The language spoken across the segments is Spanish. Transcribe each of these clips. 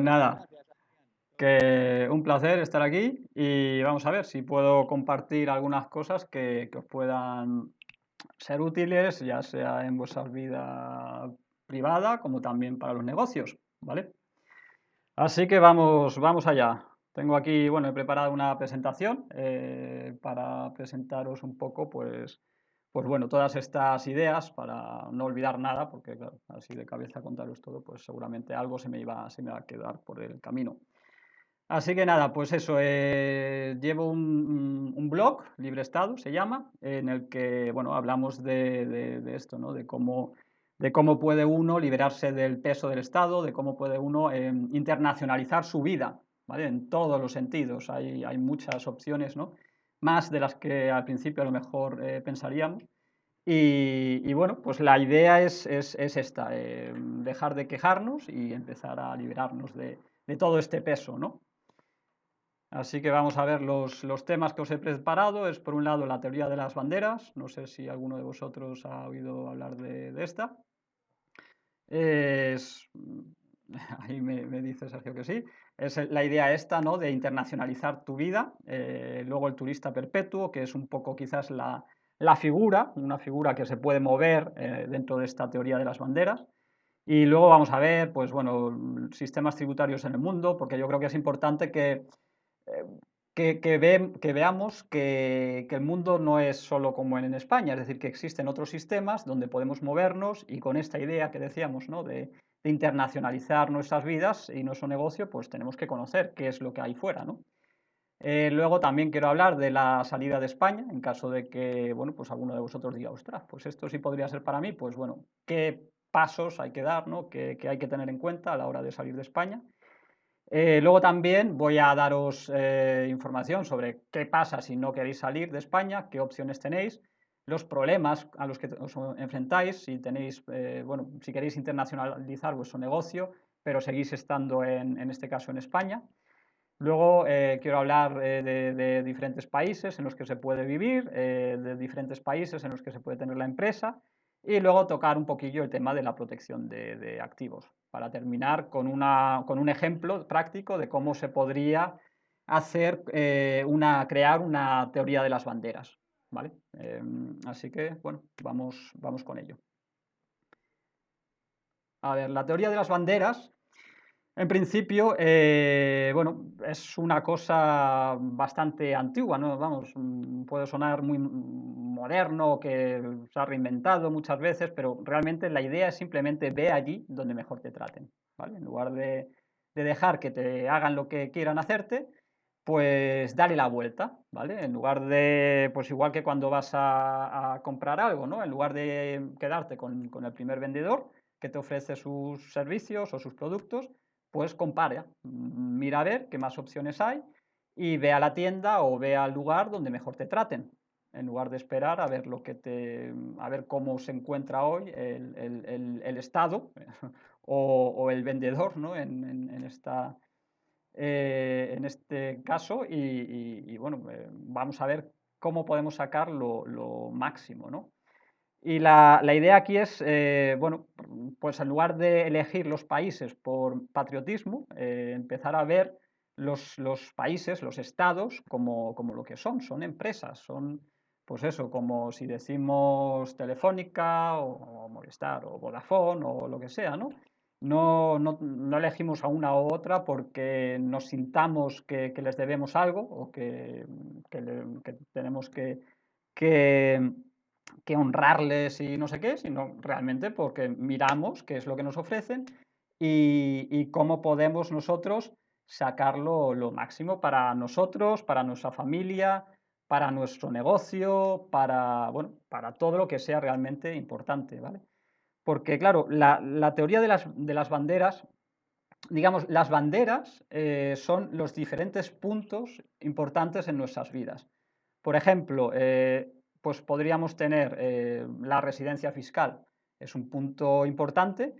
Nada, que un placer estar aquí y vamos a ver si puedo compartir algunas cosas que os puedan ser útiles, ya sea en vuestra vida privada como también para los negocios, ¿vale? Así que vamos allá. Tengo aquí, bueno, he preparado una presentación para presentaros un poco, pues bueno, todas estas ideas para no olvidar nada, porque claro, así de cabeza contaros todo, pues seguramente algo se me va a quedar por el camino. Así que nada, pues eso, llevo un blog, Libre Estado se llama, en el que, bueno, hablamos de esto, ¿no? De cómo puede uno liberarse del peso del Estado, de cómo puede uno internacionalizar su vida, ¿vale? En todos los sentidos, hay muchas opciones, ¿no? Más de las que al principio a lo mejor pensaríamos. Y bueno, pues la idea es esta, dejar de quejarnos y empezar a liberarnos de todo este peso, ¿no? Así que vamos a ver los temas que os he preparado. Es por un lado la teoría de las banderas. No sé si alguno de vosotros ha oído hablar de esta. Es, ahí me dice Sergio que sí. Es la idea esta, ¿no? De internacionalizar tu vida. Luego el turista perpetuo, que es un poco quizás la figura, una figura que se puede mover dentro de esta teoría de las banderas. Y luego vamos a ver, pues bueno, sistemas tributarios en el mundo, porque yo creo que es importante eh, que veamos que el mundo no es solo como en España, es decir, que existen otros sistemas donde podemos movernos y con esta idea que decíamos, ¿no? de internacionalizar nuestras vidas y nuestro negocio, pues tenemos que conocer qué es lo que hay fuera, ¿no? Luego también quiero hablar de la salida de España, en caso de que, bueno, pues alguno de vosotros diga, ostras, pues esto sí podría ser para mí, pues bueno, qué pasos hay que dar, ¿no? ¿Qué hay que tener en cuenta a la hora de salir de España? Luego también voy a daros información sobre qué pasa si no queréis salir de España, qué opciones tenéis, los problemas a los que os enfrentáis, si tenéis, bueno, si queréis internacionalizar vuestro negocio, pero seguís estando en este caso en España. Luego quiero hablar de diferentes países en los que se puede vivir, de diferentes países en los que se puede tener la empresa y luego tocar un poquillo el tema de la protección de activos, para terminar con un ejemplo práctico de cómo se podría hacer crear una teoría de las banderas, ¿vale? Así que, bueno, vamos con ello. A ver, la teoría de las banderas, en principio, bueno, es una cosa bastante antigua, ¿no? Vamos, puede sonar muy moderno, que se ha reinventado muchas veces, pero realmente la idea es simplemente ve allí donde mejor te traten, ¿vale? En lugar de dejar que te hagan lo que quieran hacerte, pues dale la vuelta, ¿vale? En lugar de, pues igual que cuando vas a comprar algo, ¿no? En lugar de quedarte con el primer vendedor que te ofrece sus servicios o sus productos, pues compara, mira a ver qué más opciones hay y ve a la tienda o ve al lugar donde mejor te traten, en lugar de esperar a ver a ver cómo se encuentra hoy el Estado o el vendedor, ¿no? En este caso y bueno, vamos a ver cómo podemos sacar lo máximo, ¿no? Y la idea aquí es, bueno, pues en lugar de elegir los países por patriotismo, empezar a ver los países, los estados, como lo que son empresas, son, pues eso, como si decimos Telefónica o Movistar o Vodafone o lo que sea, ¿no? No elegimos a una u otra porque nos sintamos que les debemos algo o que tenemos que que honrarles y no sé qué, sino realmente porque miramos qué es lo que nos ofrecen y cómo podemos nosotros sacarlo lo máximo para nosotros, para nuestra familia, para nuestro negocio, bueno, para todo lo que sea realmente importante, ¿vale? Porque, claro, la teoría de las banderas, digamos, las banderas son los diferentes puntos importantes en nuestras vidas. Por ejemplo, pues podríamos tener la residencia fiscal. Es un punto importante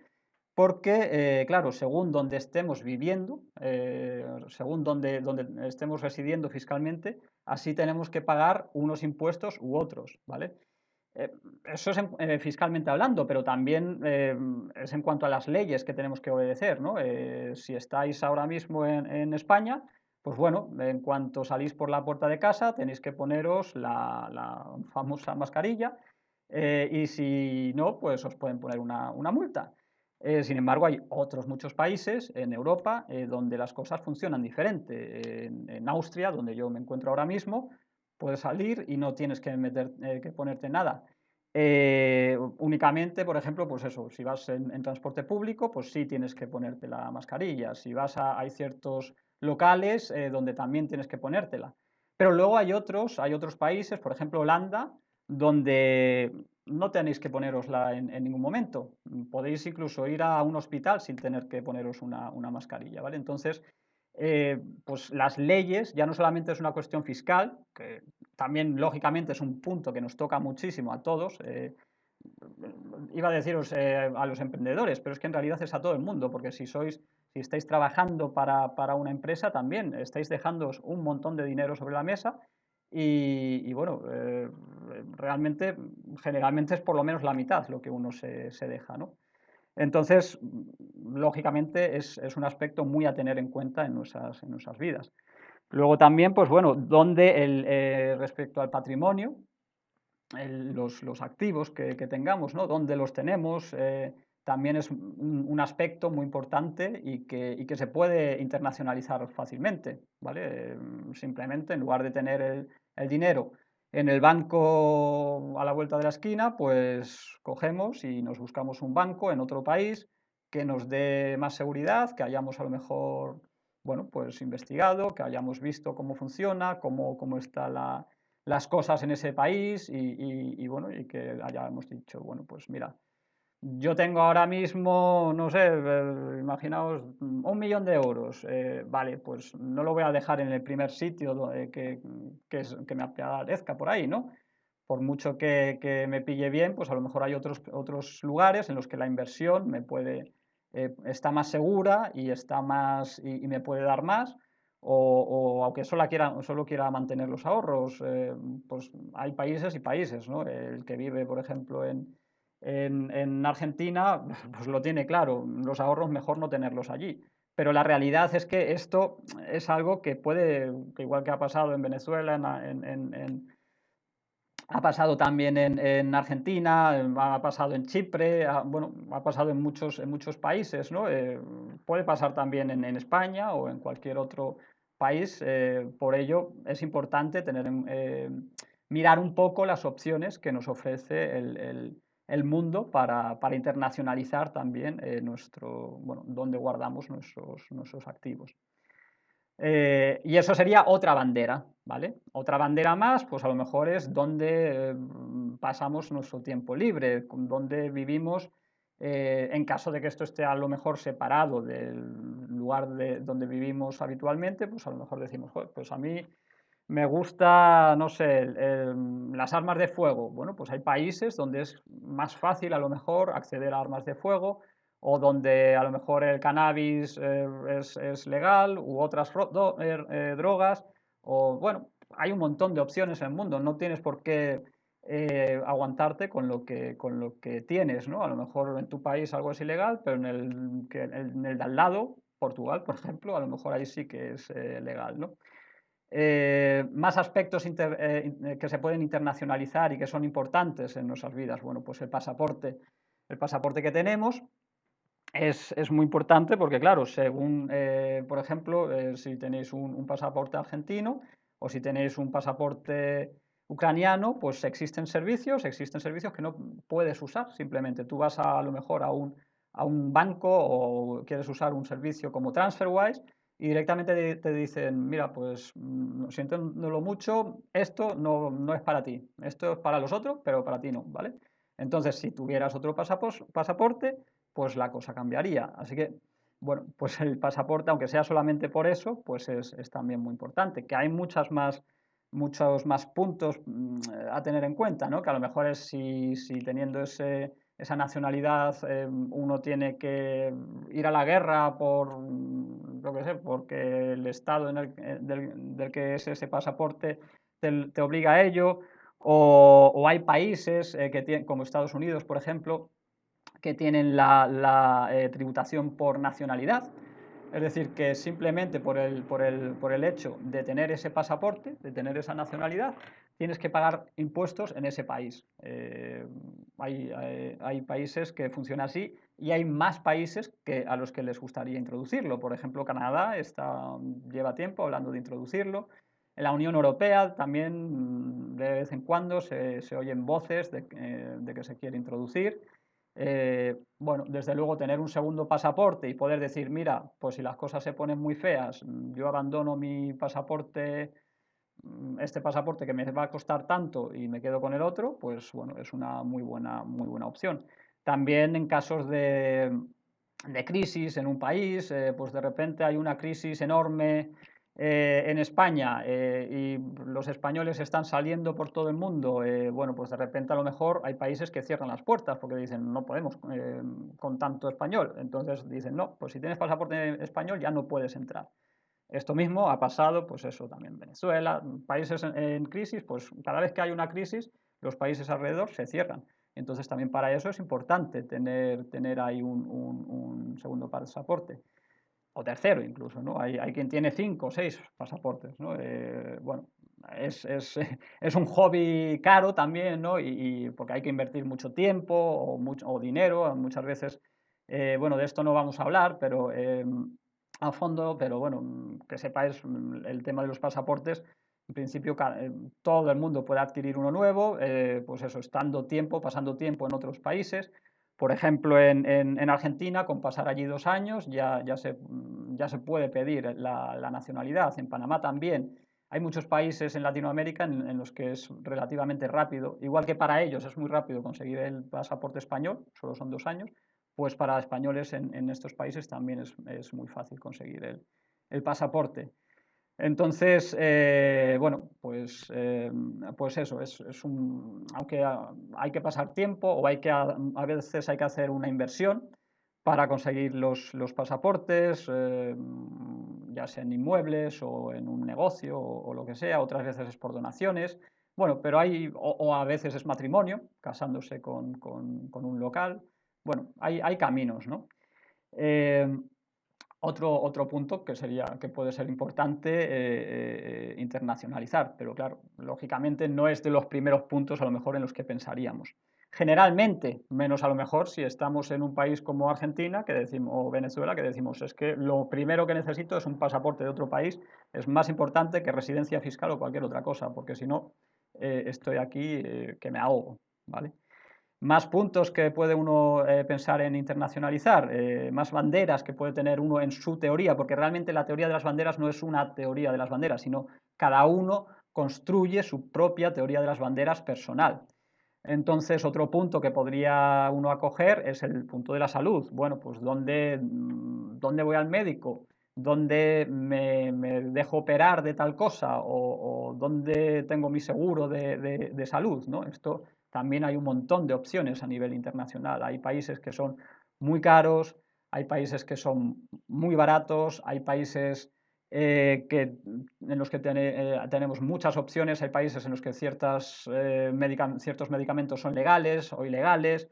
porque, claro, según donde estemos viviendo, según donde estemos residiendo fiscalmente, así tenemos que pagar unos impuestos u otros, ¿vale? Eh, Eso es fiscalmente hablando, pero también es en cuanto a las leyes que tenemos que obedecer, ¿no? Si estáis ahora mismo en España, pues bueno, en cuanto salís por la puerta de casa tenéis que poneros la famosa mascarilla, y si no, pues os pueden poner una multa. Sin embargo, hay otros muchos países en Europa donde las cosas funcionan diferente. En Austria, donde yo me encuentro ahora mismo, puedes salir y no tienes que ponerte nada. Únicamente, por ejemplo, pues eso, si vas en transporte público, pues sí tienes que ponerte la mascarilla. Si vas hay ciertos locales donde también tienes que ponértela. Pero luego hay otros países, por ejemplo Holanda, donde no tenéis que ponerosla en ningún momento. Podéis incluso ir a un hospital sin tener que poneros una mascarilla, ¿vale? Entonces, pues las leyes ya no solamente es una cuestión fiscal, que también lógicamente es un punto que nos toca muchísimo a todos. Iba a deciros a los emprendedores, pero es que en realidad es a todo el mundo, porque si estáis trabajando para una empresa también estáis dejando un montón de dinero sobre la mesa y bueno, realmente generalmente es por lo menos la mitad lo que uno se deja, ¿no? Entonces, lógicamente es un aspecto muy a tener en cuenta en nuestras vidas. Luego también, pues bueno, respecto al patrimonio, los activos que tengamos, ¿no? Dónde los tenemos, también es un aspecto muy importante y que se puede internacionalizar fácilmente, ¿vale? Simplemente, en lugar de tener el dinero en el banco a la vuelta de la esquina, pues cogemos y nos buscamos un banco en otro país que nos dé más seguridad, que hayamos a lo mejor, bueno, pues investigado, que hayamos visto cómo funciona, cómo está las cosas en ese país y bueno, y que hayamos dicho, bueno, pues mira, yo tengo ahora mismo, no sé, imaginaos, 1 millón de euros, vale, pues no lo voy a dejar en el primer sitio que me aparezca por ahí, ¿no? Por mucho que me pille bien, pues a lo mejor hay otros lugares en los que la inversión está más segura y y me puede dar más, o aunque solo quiera mantener los ahorros, pues hay países y países, ¿no? El que vive, por ejemplo, en Argentina, pues lo tiene claro, los ahorros mejor no tenerlos allí. Pero la realidad es que esto es algo que igual que ha pasado en Venezuela, ha pasado también en Argentina, ha pasado en Chipre, bueno, ha pasado en muchos países, ¿no? Puede pasar también en España o en cualquier otro país. Por ello es importante mirar un poco las opciones que nos ofrece el mundo para internacionalizar también bueno, donde guardamos nuestros activos. Y eso sería otra bandera, ¿vale? Otra bandera más, pues a lo mejor es donde pasamos nuestro tiempo libre, donde vivimos, en caso de que esto esté a lo mejor separado del lugar donde vivimos habitualmente, pues a lo mejor decimos, "Joder, pues a mí me gusta, no sé, las armas de fuego". Bueno, pues hay países donde es más fácil a lo mejor acceder a armas de fuego o donde a lo mejor el cannabis es legal u otras drogas. O bueno, hay un montón de opciones en el mundo. No tienes por qué aguantarte con lo que tienes, ¿no? A lo mejor en tu país algo es ilegal, pero en el de al lado, Portugal, por ejemplo, a lo mejor ahí sí que es legal, ¿no? Más aspectos que se pueden internacionalizar y que son importantes en nuestras vidas. Bueno, pues el pasaporte que tenemos es muy importante porque, claro, según, por ejemplo, si tenéis un pasaporte argentino o si tenéis un pasaporte ucraniano, pues existen servicios que no puedes usar. Simplemente tú vas a lo mejor a un banco o quieres usar un servicio como TransferWise y directamente te dicen, mira, pues sintiéndolo mucho, esto no es para ti, esto es para los otros, pero para ti no, ¿vale? Entonces, si tuvieras otro pasaporte, pues la cosa cambiaría. Así que, bueno, pues el pasaporte, aunque sea solamente por eso, pues es también muy importante. Que hay muchos más puntos a tener en cuenta, ¿no? Que a lo mejor es si teniendo esa nacionalidad uno tiene que ir a la guerra lo que sé, porque el estado del que es ese pasaporte te obliga a ello, O hay países que tienen, como Estados Unidos, por ejemplo, que tienen la tributación por nacionalidad. Es decir, que simplemente por el hecho de tener ese pasaporte, de tener esa nacionalidad, tienes que pagar impuestos en ese país. Hay países que funcionan así y hay más países a los que les gustaría introducirlo. Por ejemplo, Canadá lleva tiempo hablando de introducirlo. En la Unión Europea también de vez en cuando se oyen voces de que se quiere introducir. Bueno, desde luego tener un segundo pasaporte y poder decir, mira, pues si las cosas se ponen muy feas, yo abandono mi pasaporte, este pasaporte que me va a costar tanto y me quedo con el otro, pues bueno, es una muy buena opción. También en casos de crisis en un país, pues de repente hay una crisis enorme en España y los españoles están saliendo por todo el mundo, bueno, pues de repente a lo mejor hay países que cierran las puertas porque dicen no podemos con tanto español. Entonces dicen no, pues si tienes pasaporte español ya no puedes entrar. Esto mismo ha pasado, pues eso también en Venezuela, países en crisis, pues cada vez que hay una crisis, los países alrededor se cierran. Entonces también para eso es importante tener ahí un segundo pasaporte o tercero incluso, ¿no? Hay quien tiene 5 o 6 pasaportes, ¿no? Bueno, es un hobby caro también, ¿no? Porque hay que invertir mucho tiempo o dinero, muchas veces, bueno, de esto no vamos a hablar, pero a fondo, pero bueno, que sepáis el tema de los pasaportes. En principio, todo el mundo puede adquirir uno nuevo, pues eso, pasando tiempo en otros países. Por ejemplo, en Argentina, con pasar allí 2 años, ya se puede pedir la nacionalidad. En Panamá también. Hay muchos países en Latinoamérica en los que es relativamente rápido, igual que para ellos es muy rápido conseguir el pasaporte español, solo son 2 años, pues para españoles en estos países también es muy fácil conseguir el pasaporte. Entonces, bueno, pues eso, aunque hay que pasar tiempo o a veces hay que hacer una inversión para conseguir los pasaportes, ya sea en inmuebles o en un negocio o lo que sea, otras veces es por donaciones, bueno, pero o a veces es matrimonio, casándose con un local, bueno, hay caminos, ¿no? Eh, otro punto que puede ser importante internacionalizar, pero claro, lógicamente no es de los primeros puntos a lo mejor en los que pensaríamos. Generalmente, menos a lo mejor si estamos en un país como Argentina o Venezuela, que decimos es que lo primero que necesito es un pasaporte de otro país, es más importante que residencia fiscal o cualquier otra cosa, porque si no, estoy aquí que me ahogo, ¿vale? Más puntos que puede uno pensar en internacionalizar, más banderas que puede tener uno en su teoría, porque realmente la teoría de las banderas no es una teoría de las banderas, sino cada uno construye su propia teoría de las banderas personal. Entonces, otro punto que podría uno acoger es el punto de la salud. Bueno, pues ¿dónde voy al médico? ¿Dónde me dejo operar de tal cosa? ¿O dónde tengo mi seguro de salud? ¿no? Esto también hay un montón de opciones a nivel internacional. Hay países que son muy caros, hay países que son muy baratos, hay países en los que tenemos muchas opciones, hay países en los que ciertos medicamentos son legales o ilegales,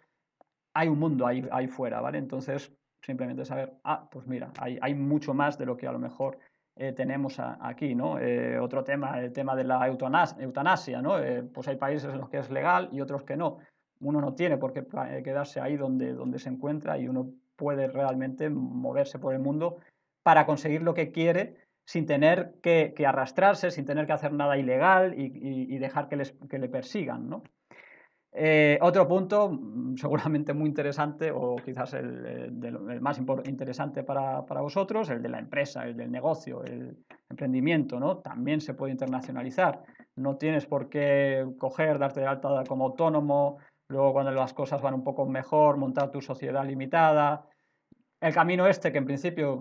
hay un mundo ahí fuera, ¿vale? Entonces, simplemente saber, pues mira, hay mucho más de lo que a lo mejor tenemos aquí, ¿no? Otro tema, el tema de la eutanasia, ¿no? Pues hay países en los que es legal y otros que no. Uno no tiene por qué quedarse ahí donde se encuentra y uno puede realmente moverse por el mundo para conseguir lo que quiere sin tener que arrastrarse, sin tener que hacer nada ilegal y dejar que le persigan, ¿no? Otro punto seguramente muy interesante o quizás el más interesante para vosotros, el de la empresa, el del negocio, el emprendimiento, ¿no? También se puede internacionalizar. No tienes por qué darte de alta como autónomo, luego cuando las cosas van un poco mejor, montar tu sociedad limitada. El camino este que en principio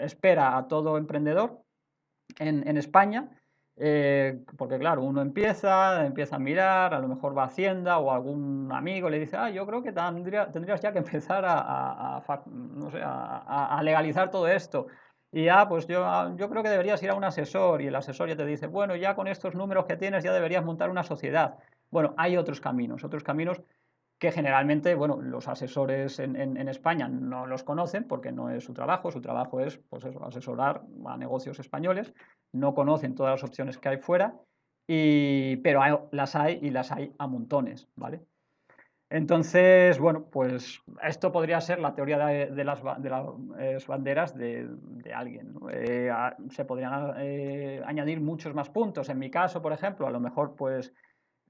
espera a todo emprendedor en España, porque claro, uno empieza a mirar, a lo mejor va a Hacienda o algún amigo le dice, yo creo que tendrías ya que empezar no sé, a legalizar todo esto. y ya, pues yo creo que deberías ir a un asesor y el asesor ya te dice, bueno, ya con estos números que tienes ya deberías montar una sociedad. Bueno, hay otros caminos que generalmente, bueno, los asesores en España no los conocen porque no es su trabajo es, pues eso, asesorar a negocios españoles, no conocen todas las opciones que hay fuera, pero las hay y las hay a montones, ¿vale? Entonces, bueno, pues esto podría ser la teoría de las banderas de alguien, ¿no? Se podrían añadir muchos más puntos. En mi caso, por ejemplo, a lo mejor, pues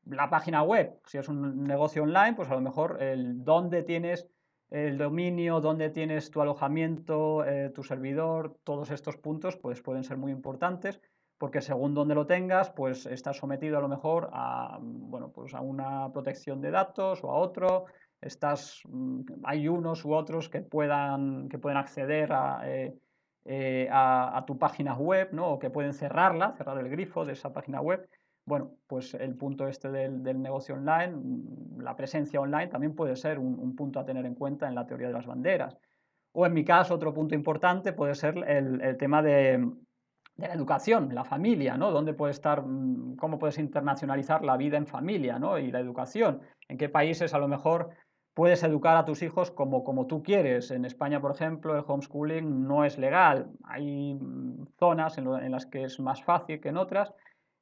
la página web, si es un negocio online, pues a lo mejor el dónde tienes el dominio, dónde tienes tu alojamiento, tu servidor, todos estos puntos pues pueden ser muy importantes porque según dónde lo tengas, pues estás sometido a lo mejor a, bueno, pues a una protección de datos o a otro. Hay unos u otros que pueden acceder a tu página web, ¿no? O que pueden cerrar el grifo de esa página web. Bueno, pues el punto este del negocio online, la presencia online también puede ser un punto a tener en cuenta en la teoría de las banderas. O en mi caso, otro punto importante puede ser el tema de la educación, la familia, ¿no? ¿Dónde puede estar, cómo puedes internacionalizar la vida en familia, ¿no? Y la educación. ¿En qué países a lo mejor puedes educar a tus hijos como tú quieres? En España, por ejemplo, el homeschooling no es legal. Hay zonas en las que es más fácil que en otras,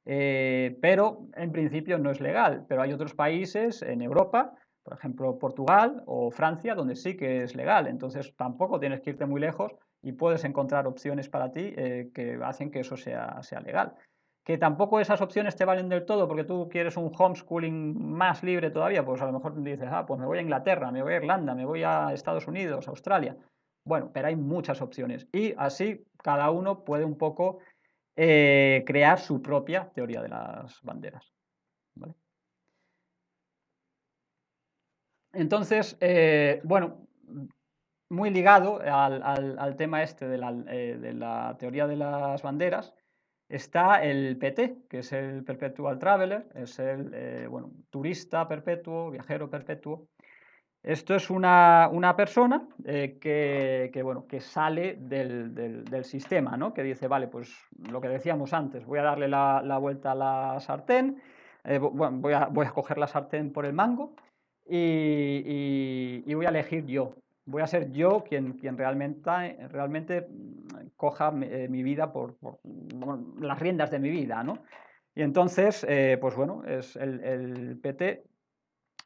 pero en principio no es legal. Pero hay otros países en Europa, por ejemplo Portugal o Francia, donde sí que es legal. Entonces tampoco tienes que irte muy lejos y puedes encontrar opciones para ti que hacen que eso sea legal. Que tampoco esas opciones te valen del todo porque tú quieres un homeschooling más libre todavía, pues a lo mejor dices, pues me voy a Inglaterra, me voy a Irlanda, me voy a Estados Unidos, Australia. Bueno, pero hay muchas opciones y así cada uno puede un poco crear su propia teoría de las banderas. ¿Vale? Entonces, bueno, muy ligado al tema este de la teoría de las banderas, está el PT, que es el Perpetual Traveler, es el bueno, turista perpetuo, viajero perpetuo. Esto es una persona bueno, que sale del sistema, ¿no? Que dice, vale, pues lo que decíamos antes, voy a darle la vuelta a la sartén, bueno, voy a coger la sartén por el mango y voy a elegir yo. Voy a ser yo quien realmente coja mi vida bueno, las riendas de mi vida, ¿no? Y entonces, pues bueno, el PT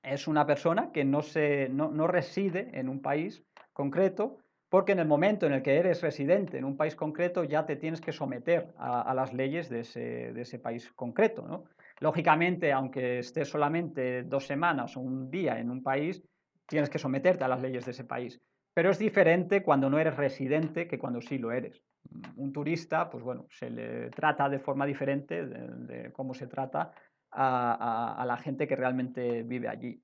es una persona que no reside en un país concreto, porque en el momento en el que eres residente en un país concreto ya te tienes que someter a las leyes de ese país concreto, ¿no? Lógicamente, aunque estés solamente 2 semanas o un día en un país, tienes que someterte a las leyes de ese país. Pero es diferente cuando no eres residente que cuando sí lo eres. Un turista, pues bueno, se le trata de forma diferente de cómo se trata a la gente que realmente vive allí.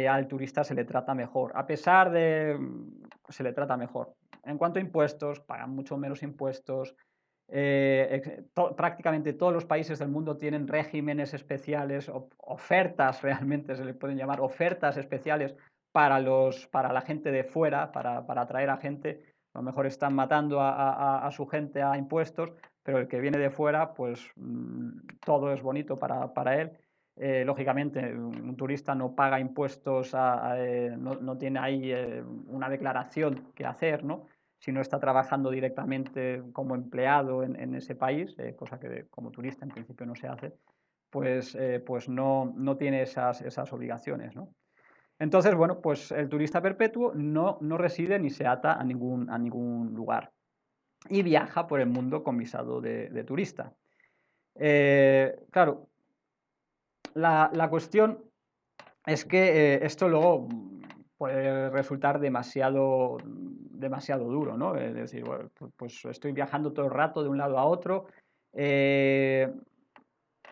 Al turista se le trata mejor, a pesar de, se le trata mejor. En cuanto a impuestos, pagan mucho menos impuestos. Prácticamente todos los países del mundo tienen regímenes especiales, ofertas realmente se le pueden llamar ofertas especiales para la gente de fuera, para atraer a gente. A lo mejor están matando a su gente a impuestos, pero el que viene de fuera, pues todo es bonito para él. Lógicamente, un turista no paga impuestos, no tiene ahí una declaración que hacer, ¿no? Si no está trabajando directamente como empleado en ese país, cosa que como turista en principio no se hace, pues no tiene esas obligaciones, ¿no? Entonces, bueno, pues el turista perpetuo no reside ni se ata a ningún lugar y viaja por el mundo con visado de turista. Claro, la cuestión es que esto luego puede resultar demasiado duro, ¿no? Es decir, bueno, pues estoy viajando todo el rato de un lado a otro. Eh,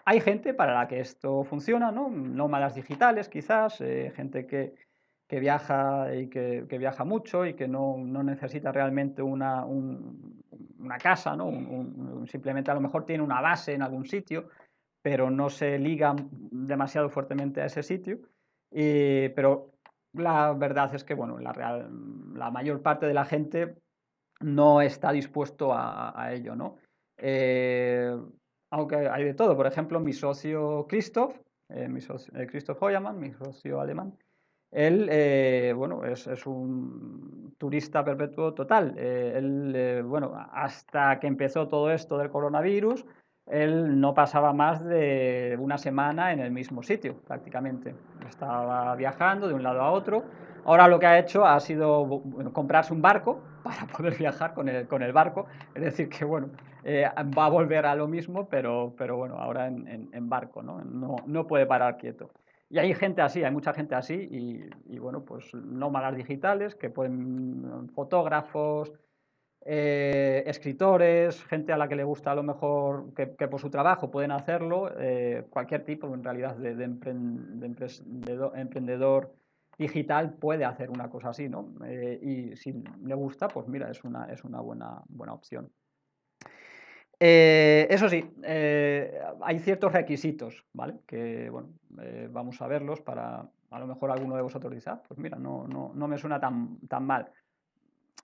Hay gente para la que esto funciona, ¿no? Nómadas digitales, quizás, gente que viaja y que viaja mucho y que no necesita realmente una casa, ¿no? Simplemente a lo mejor tiene una base en algún sitio, pero no se liga demasiado fuertemente a ese sitio. Pero la verdad es que, bueno, la mayor parte de la gente no está dispuesto a ello, ¿no? Eh, Aunque hay de todo, por ejemplo, mi socio Christoph, Christoph Heuermann, mi socio alemán, él, bueno, es un turista perpetuo total. Él, bueno, hasta que empezó todo esto del coronavirus, él no pasaba más de una semana en el mismo sitio, prácticamente. Estaba viajando de un lado a otro. Ahora lo que ha hecho ha sido bueno, comprarse un barco para poder viajar con el barco. Es decir, que bueno, va a volver a lo mismo, pero bueno, ahora en barco, ¿no? No puede parar quieto. Y hay gente así, hay mucha gente así y bueno, pues nómadas digitales que pueden, fotógrafos, escritores, gente a la que le gusta a lo mejor que por su trabajo pueden hacerlo, cualquier tipo en realidad de emprendedor digital puede hacer una cosa así, ¿no? Y si le gusta, pues mira, es una buena opción. Eso sí, hay ciertos requisitos, ¿vale? Que, bueno, vamos a verlos para, a lo mejor alguno de vosotros dice, ah, pues mira, no me suena tan mal.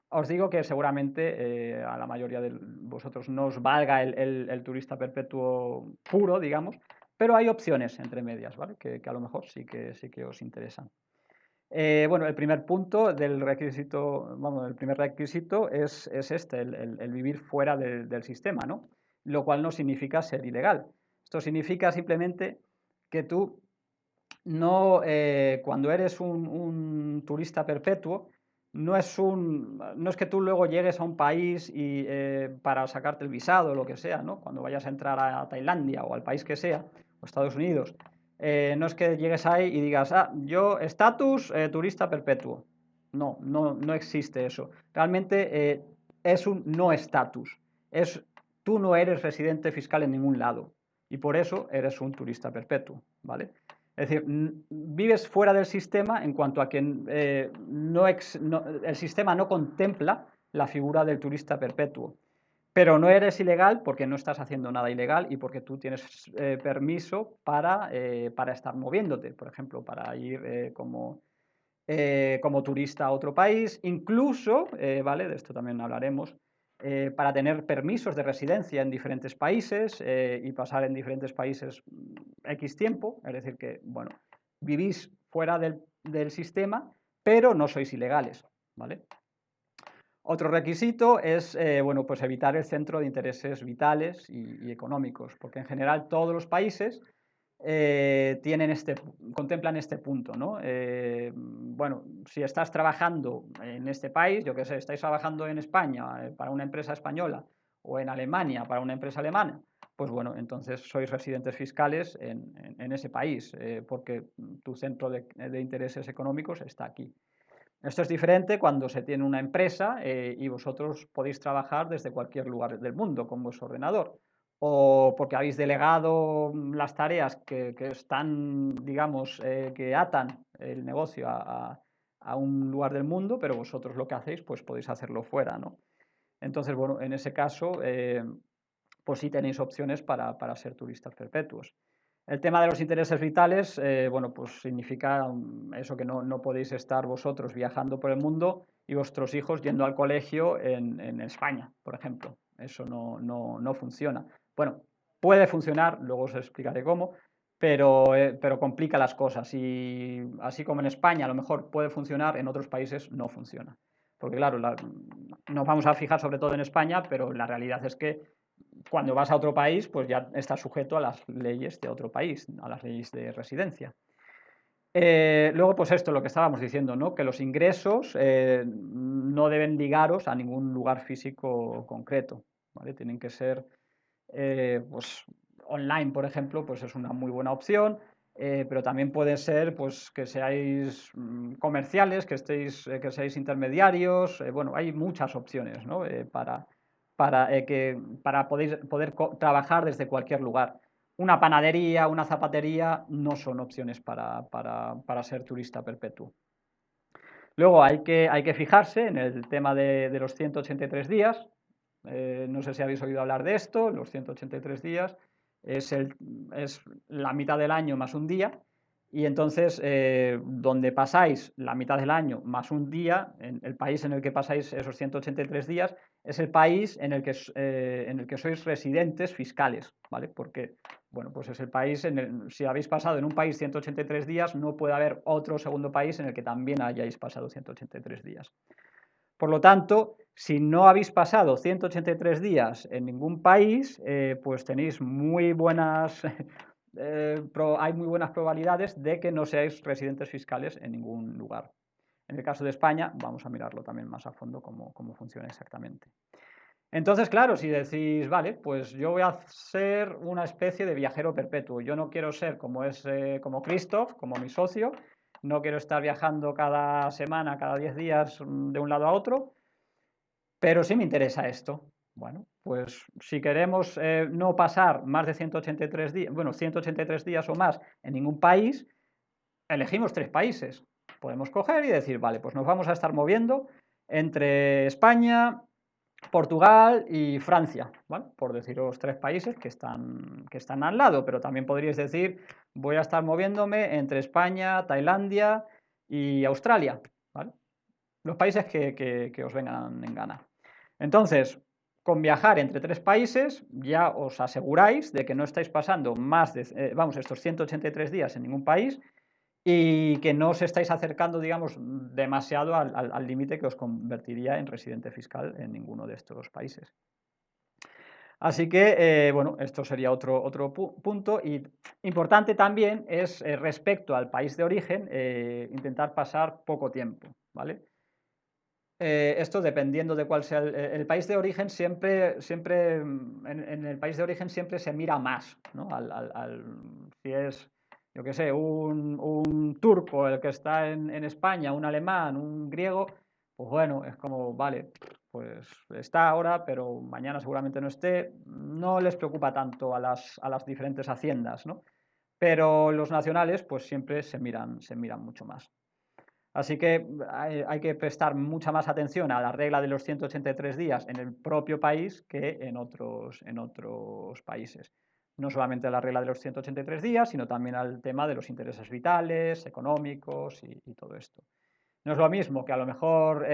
Os digo que seguramente a la mayoría de vosotros no os valga el turista perpetuo puro, digamos, pero hay opciones entre medias, ¿vale? Que a lo mejor sí que os interesan. Bueno, el primer punto del requisito, vamos, el primer requisito es este, el vivir fuera del sistema, ¿no? Lo cual no significa ser ilegal. Esto significa simplemente que tú no, cuando eres un turista perpetuo, no es que tú luego llegues a un país y, para sacarte el visado o lo que sea, ¿no? Cuando vayas a entrar a Tailandia o al país que sea, o Estados Unidos, no es que llegues ahí y digas, ah, yo estatus turista perpetuo. No existe eso. Realmente es un no estatus. Tú no eres residente fiscal en ningún lado y por eso eres un turista perpetuo, ¿vale? Es decir, vives fuera del sistema en cuanto a que el sistema no contempla la figura del turista perpetuo. Pero no eres ilegal porque no estás haciendo nada ilegal y porque tú tienes permiso para estar moviéndote, por ejemplo, para ir como turista a otro país, incluso, ¿vale? De esto también hablaremos, para tener permisos de residencia en diferentes países y pasar en diferentes países X tiempo, es decir, que, bueno, vivís fuera del sistema, pero no sois ilegales, ¿vale? Otro requisito es, bueno, pues evitar el centro de intereses vitales y económicos, porque en general todos los países contemplan este punto, ¿no? Bueno, si estás trabajando en este país, yo qué sé, estáis trabajando en España para una empresa española o en Alemania para una empresa alemana, pues bueno, entonces sois residentes fiscales en ese país, porque tu centro de intereses económicos está aquí. Esto es diferente cuando se tiene una empresa y vosotros podéis trabajar desde cualquier lugar del mundo con vuestro ordenador o porque habéis delegado las tareas que están, digamos, que atan el negocio a un lugar del mundo, pero vosotros lo que hacéis, pues podéis hacerlo fuera, ¿no? Entonces, bueno, en ese caso, pues sí tenéis opciones para ser turistas perpetuos. El tema de los intereses vitales, bueno, pues significa eso que no podéis estar vosotros viajando por el mundo y vuestros hijos yendo al colegio en España, por ejemplo. Eso no funciona. Bueno, puede funcionar, luego os explicaré cómo, pero complica las cosas y así como en España a lo mejor puede funcionar, en otros países no funciona. Porque claro, nos vamos a fijar sobre todo en España, pero la realidad es que cuando vas a otro país, pues ya estás sujeto a las leyes de otro país, a las leyes de residencia. Luego, pues esto, lo que estábamos diciendo, ¿no? Que los ingresos no deben ligaros a ningún lugar físico concreto, ¿vale? Tienen que ser, pues, online, por ejemplo, pues es una muy buena opción, pero también puede ser, pues, que seáis comerciales, que seáis intermediarios, bueno, hay muchas opciones, ¿no? Para poder trabajar desde cualquier lugar. Una panadería, una zapatería no son opciones para ser turista perpetuo. Luego hay que fijarse en el tema de los 183 días. No sé si habéis oído hablar de esto, los 183 días es la mitad del año más un día Y entonces, donde pasáis la mitad del año más un día, el país en el que pasáis esos 183 días, es el país en el que sois residentes fiscales, ¿vale? Porque, bueno, pues es el país, si habéis pasado en un país 183 días, no puede haber otro segundo país en el que también hayáis pasado 183 días. Por lo tanto, si no habéis pasado 183 días en ningún país, pues tenéis muy buenas, hay muy buenas probabilidades de que no seáis residentes fiscales en ningún lugar. En el caso de España, vamos a mirarlo también más a fondo cómo funciona exactamente. Entonces, claro, si decís, vale, pues yo voy a ser una especie de viajero perpetuo, yo no quiero ser como Christoph, como mi socio, no quiero estar viajando cada semana, cada 10 días de un lado a otro, pero sí me interesa esto. Bueno, pues si queremos no pasar más de 183 días, bueno, 183 días o más en ningún país, elegimos 3 países. Podemos coger y decir, vale, pues nos vamos a estar moviendo entre España, Portugal y Francia, ¿vale? Por deciros 3 países que están al lado, pero también podríais decir, voy a estar moviéndome entre España, Tailandia y Australia, ¿vale? Los países que os vengan en gana. Entonces, con viajar entre 3 países ya os aseguráis de que no estáis pasando más de, estos 183 días en ningún país y que no os estáis acercando, digamos, demasiado al límite que os convertiría en residente fiscal en ninguno de estos países. Así que, bueno, esto sería otro punto. Y importante también es, respecto al país de origen, intentar pasar poco tiempo, ¿vale? Esto dependiendo de cuál sea el país de origen, siempre en el país de origen siempre se mira más, ¿no? Si es, yo qué sé, un turco el que está en España, un alemán, un griego, pues bueno, es como, vale, pues está ahora, pero mañana seguramente no esté, no les preocupa tanto a las diferentes haciendas, ¿no? Pero los nacionales, pues siempre se miran mucho más. Así que hay que prestar mucha más atención a la regla de los 183 días en el propio país que en otros países. No solamente a la regla de los 183 días, sino también al tema de los intereses vitales, económicos y todo esto. No es lo mismo que a lo mejor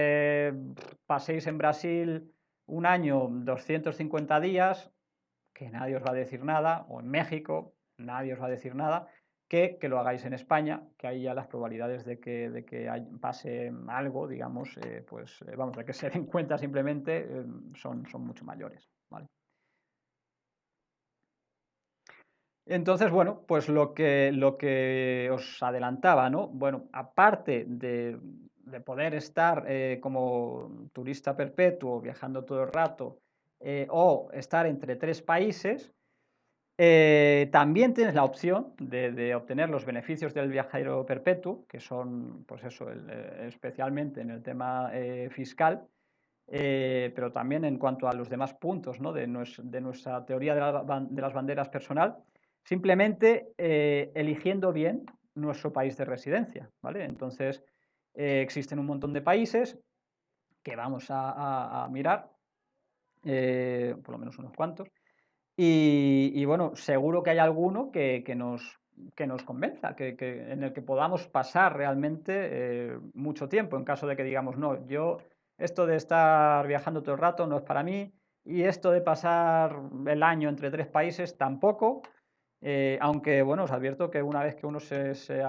paséis en Brasil un año 250 días, que nadie os va a decir nada, o en México, nadie os va a decir nada, que lo hagáis en España, que ahí ya las probabilidades de que pase algo, digamos, vamos, de que se den cuenta simplemente son mucho mayores, ¿vale? Entonces, bueno, pues lo que os adelantaba, ¿no? Bueno, aparte de poder estar como turista perpetuo, viajando todo el rato, o estar entre 3 países, también tienes la opción de obtener los beneficios del viajero perpetuo, que son, pues eso, especialmente en el tema fiscal, pero también en cuanto a los demás puntos, ¿no? de nuestra teoría de las banderas personal, simplemente eligiendo bien nuestro país de residencia, ¿vale? Entonces, existen un montón de países que vamos a mirar, por lo menos unos cuantos, bueno, seguro que hay alguno que nos convenza, en el que podamos pasar realmente mucho tiempo, en caso de que digamos, no, yo esto de estar viajando todo el rato no es para mí, y esto de pasar el año entre 3 países tampoco, aunque bueno, os advierto que una vez que uno se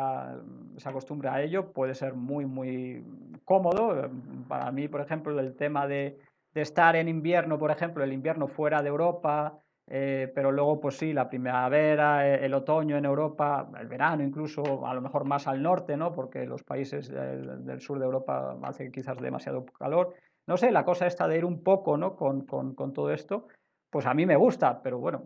acostumbra a ello, puede ser muy cómodo. Para mí, por ejemplo, el tema de estar en invierno, por ejemplo, el invierno fuera de Europa, pero luego, pues sí, la primavera, el otoño en Europa, el verano incluso, a lo mejor más al norte, ¿no? Porque los países del sur de Europa hace quizás demasiado calor. No sé, la cosa esta de ir un poco, ¿no? Con todo esto, pues a mí me gusta, pero bueno,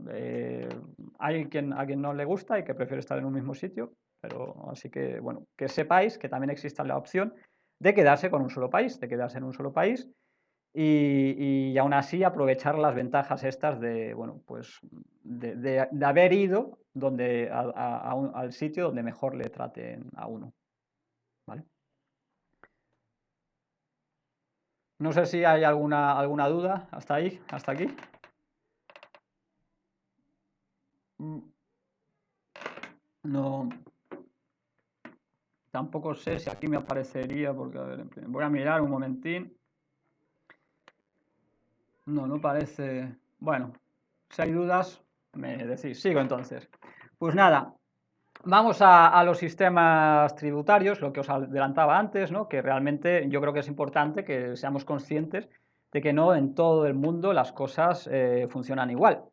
a quien no le gusta y que prefiere estar en un mismo sitio, pero así que, bueno, que sepáis que también existe la opción de quedarse con un solo país, de quedarse en un solo país y aún así aprovechar las ventajas estas de, bueno, pues de haber ido al sitio donde mejor le traten a uno, ¿vale? No sé si hay alguna duda hasta ahí, hasta aquí. Mm, No, tampoco sé si aquí me aparecería, porque a ver, voy a mirar un momentín. No parece. Bueno, si hay dudas, me decís. Sigo entonces. Pues nada, vamos a los sistemas tributarios, lo que os adelantaba antes, ¿no? Que realmente yo creo que es importante que seamos conscientes de que no en todo el mundo las cosas funcionan igual.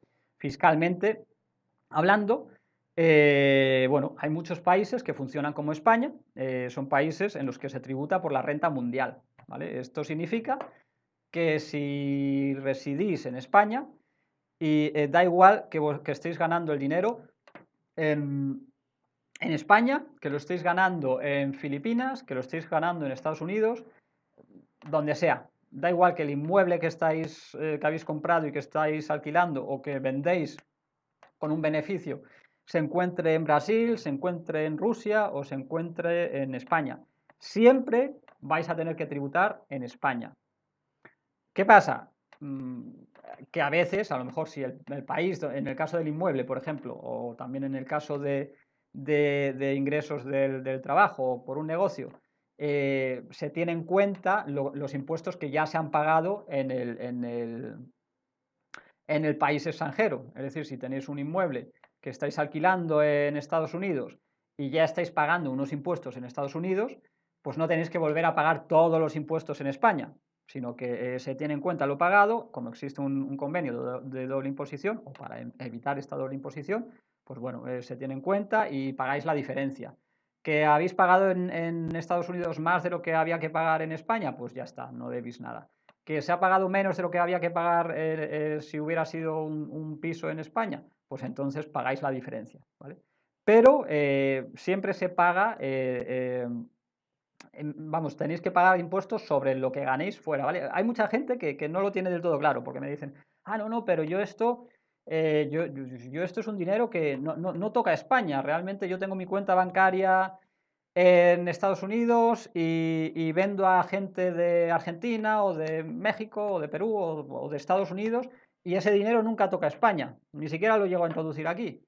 Fiscalmente hablando, bueno, hay muchos países que funcionan como España, son países en los que se tributa por la renta mundial, ¿vale? Esto significa que si residís en España y da igual que estéis ganando el dinero en España, que lo estéis ganando en Filipinas, que lo estéis ganando en Estados Unidos, donde sea. Da igual que el inmueble que habéis comprado y que estáis alquilando o que vendéis con un beneficio se encuentre en Brasil, se encuentre en Rusia o se encuentre en España. Siempre vais a tener que tributar en España. ¿Qué pasa? Que a veces, a lo mejor si el país, en el caso del inmueble, por ejemplo, o también en el caso de ingresos del trabajo o por un negocio, se tiene en cuenta los impuestos que ya se han pagado en el país extranjero. Es decir, si tenéis un inmueble que estáis alquilando en Estados Unidos y ya estáis pagando unos impuestos en Estados Unidos, pues no tenéis que volver a pagar todos los impuestos en España, sino que se tiene en cuenta lo pagado, como existe un convenio de doble imposición, o para evitar esta doble imposición, pues bueno, se tiene en cuenta y pagáis la diferencia. ¿Que habéis pagado en Estados Unidos más de lo que había que pagar en España? Pues ya está, no debéis nada. ¿Que se ha pagado menos de lo que había que pagar si hubiera sido un piso en España? Pues entonces pagáis la diferencia, ¿vale? Pero siempre se paga, vamos, tenéis que pagar impuestos sobre lo que ganéis fuera, ¿vale? Hay mucha gente que no lo tiene del todo claro, porque me dicen, no, pero yo esto, yo esto es un dinero que no toca a España, realmente yo tengo mi cuenta bancaria en Estados Unidos y vendo a gente de Argentina o de México o de Perú o de Estados Unidos y ese dinero nunca toca a España, ni siquiera lo llego a introducir aquí.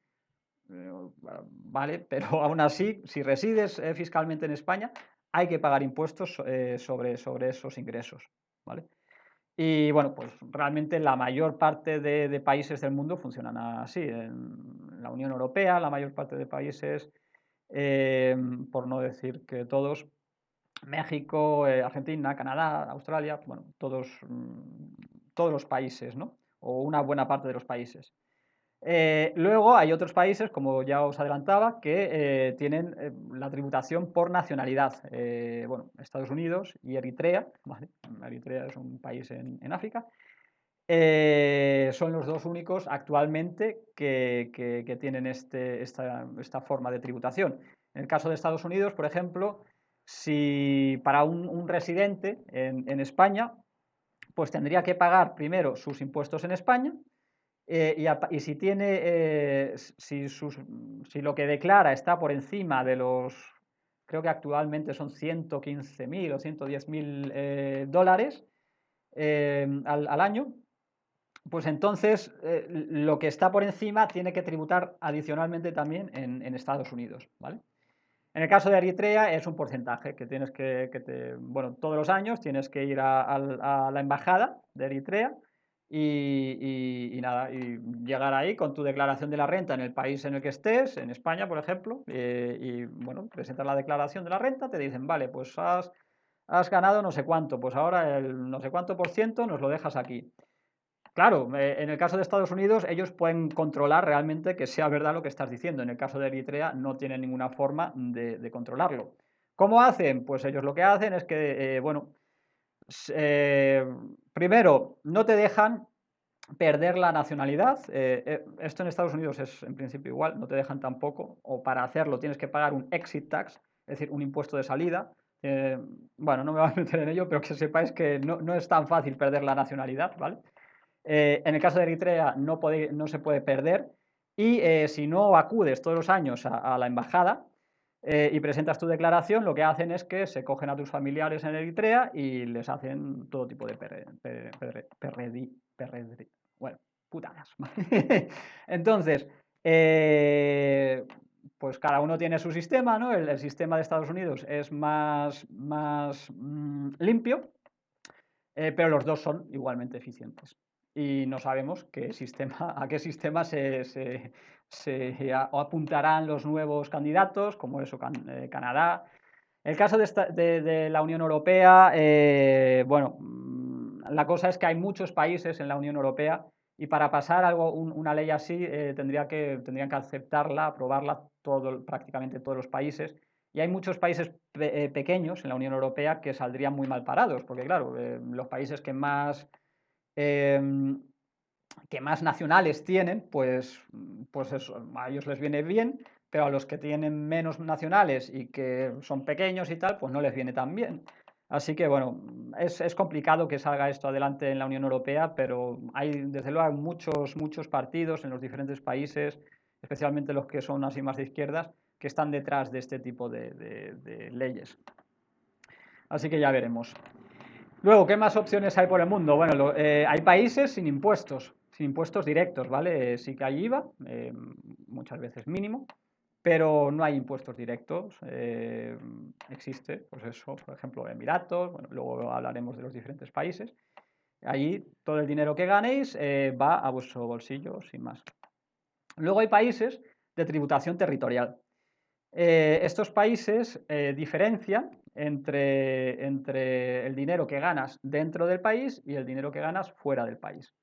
Vale, pero aún así, si resides fiscalmente en España, hay que pagar impuestos sobre esos ingresos, ¿vale? Y bueno, pues realmente la mayor parte de países del mundo funcionan así. En la Unión Europea, la mayor parte de países, por no decir que todos, México, Argentina, Canadá, Australia, bueno, todos los países, ¿no? O una buena parte de los países. Luego hay otros países, como ya os adelantaba, que tienen la tributación por nacionalidad. Bueno, Estados Unidos y Eritrea, ¿vale? Eritrea es un país en África. Son los dos únicos actualmente que tienen esta forma de tributación. En el caso de Estados Unidos, por ejemplo, si para un residente en España, pues tendría que pagar primero sus impuestos en España y si tiene, si lo que declara está por encima de los, creo que actualmente son 115.000 o 110.000 dólares al año, pues entonces lo que está por encima tiene que tributar adicionalmente también en Estados Unidos, ¿vale? En el caso de Eritrea es un porcentaje que tienes bueno, todos los años tienes que ir a la embajada de Eritrea y nada, y llegar ahí con tu declaración de la renta en el país en el que estés, en España, por ejemplo, y bueno, presentar la declaración de la renta, te dicen, vale, pues has ganado no sé cuánto, pues ahora el no sé cuánto por ciento nos lo dejas aquí. Claro, en el caso de Estados Unidos, ellos pueden controlar realmente que sea verdad lo que estás diciendo. En el caso de Eritrea, no tienen ninguna forma de controlarlo. ¿Cómo hacen? Pues ellos lo que hacen es que, bueno, primero, no te dejan perder la nacionalidad. Esto en Estados Unidos es en principio igual, no te dejan tampoco, o para hacerlo tienes que pagar un exit tax, es decir, un impuesto de salida. Bueno, no me voy a meter en ello, pero que sepáis que no es tan fácil perder la nacionalidad, ¿vale? En el caso de Eritrea no se puede perder y si no acudes todos los años a la embajada y presentas tu declaración, lo que hacen es que se cogen a tus familiares en Eritrea y les hacen todo tipo de bueno, putadas. Entonces, pues pues cada uno tiene su sistema, ¿no? El sistema de Estados Unidos es más limpio, pero los dos son igualmente eficientes. Y no sabemos a qué sistema se apuntarán los nuevos candidatos, como eso, Canadá. El caso de la Unión Europea, bueno, la cosa es que hay muchos países en la Unión Europea y para pasar una ley así tendrían que aceptarla, aprobarla prácticamente todos los países. Y hay muchos países pequeños en la Unión Europea que saldrían muy mal parados, porque claro, los países que más nacionales tienen, pues eso, a ellos les viene bien, pero a los que tienen menos nacionales y que son pequeños y tal, pues no les viene tan bien. Así que bueno, es complicado que salga esto adelante en la Unión Europea, pero hay desde luego muchos partidos en los diferentes países, especialmente los que son así más de izquierdas, que están detrás de este tipo de leyes. Así que ya veremos. Luego, ¿qué más opciones hay por el mundo? Bueno, hay países sin impuestos directos, ¿vale? Sí que hay IVA, muchas veces mínimo, pero no hay impuestos directos. Existe, pues eso, por ejemplo, Emiratos, bueno, luego hablaremos de los diferentes países. Allí todo el dinero que ganéis va a vuestro bolsillo, sin más. Luego hay países de tributación territorial. Estos países diferencian entre el dinero que ganas dentro del país y el dinero que ganas fuera del país.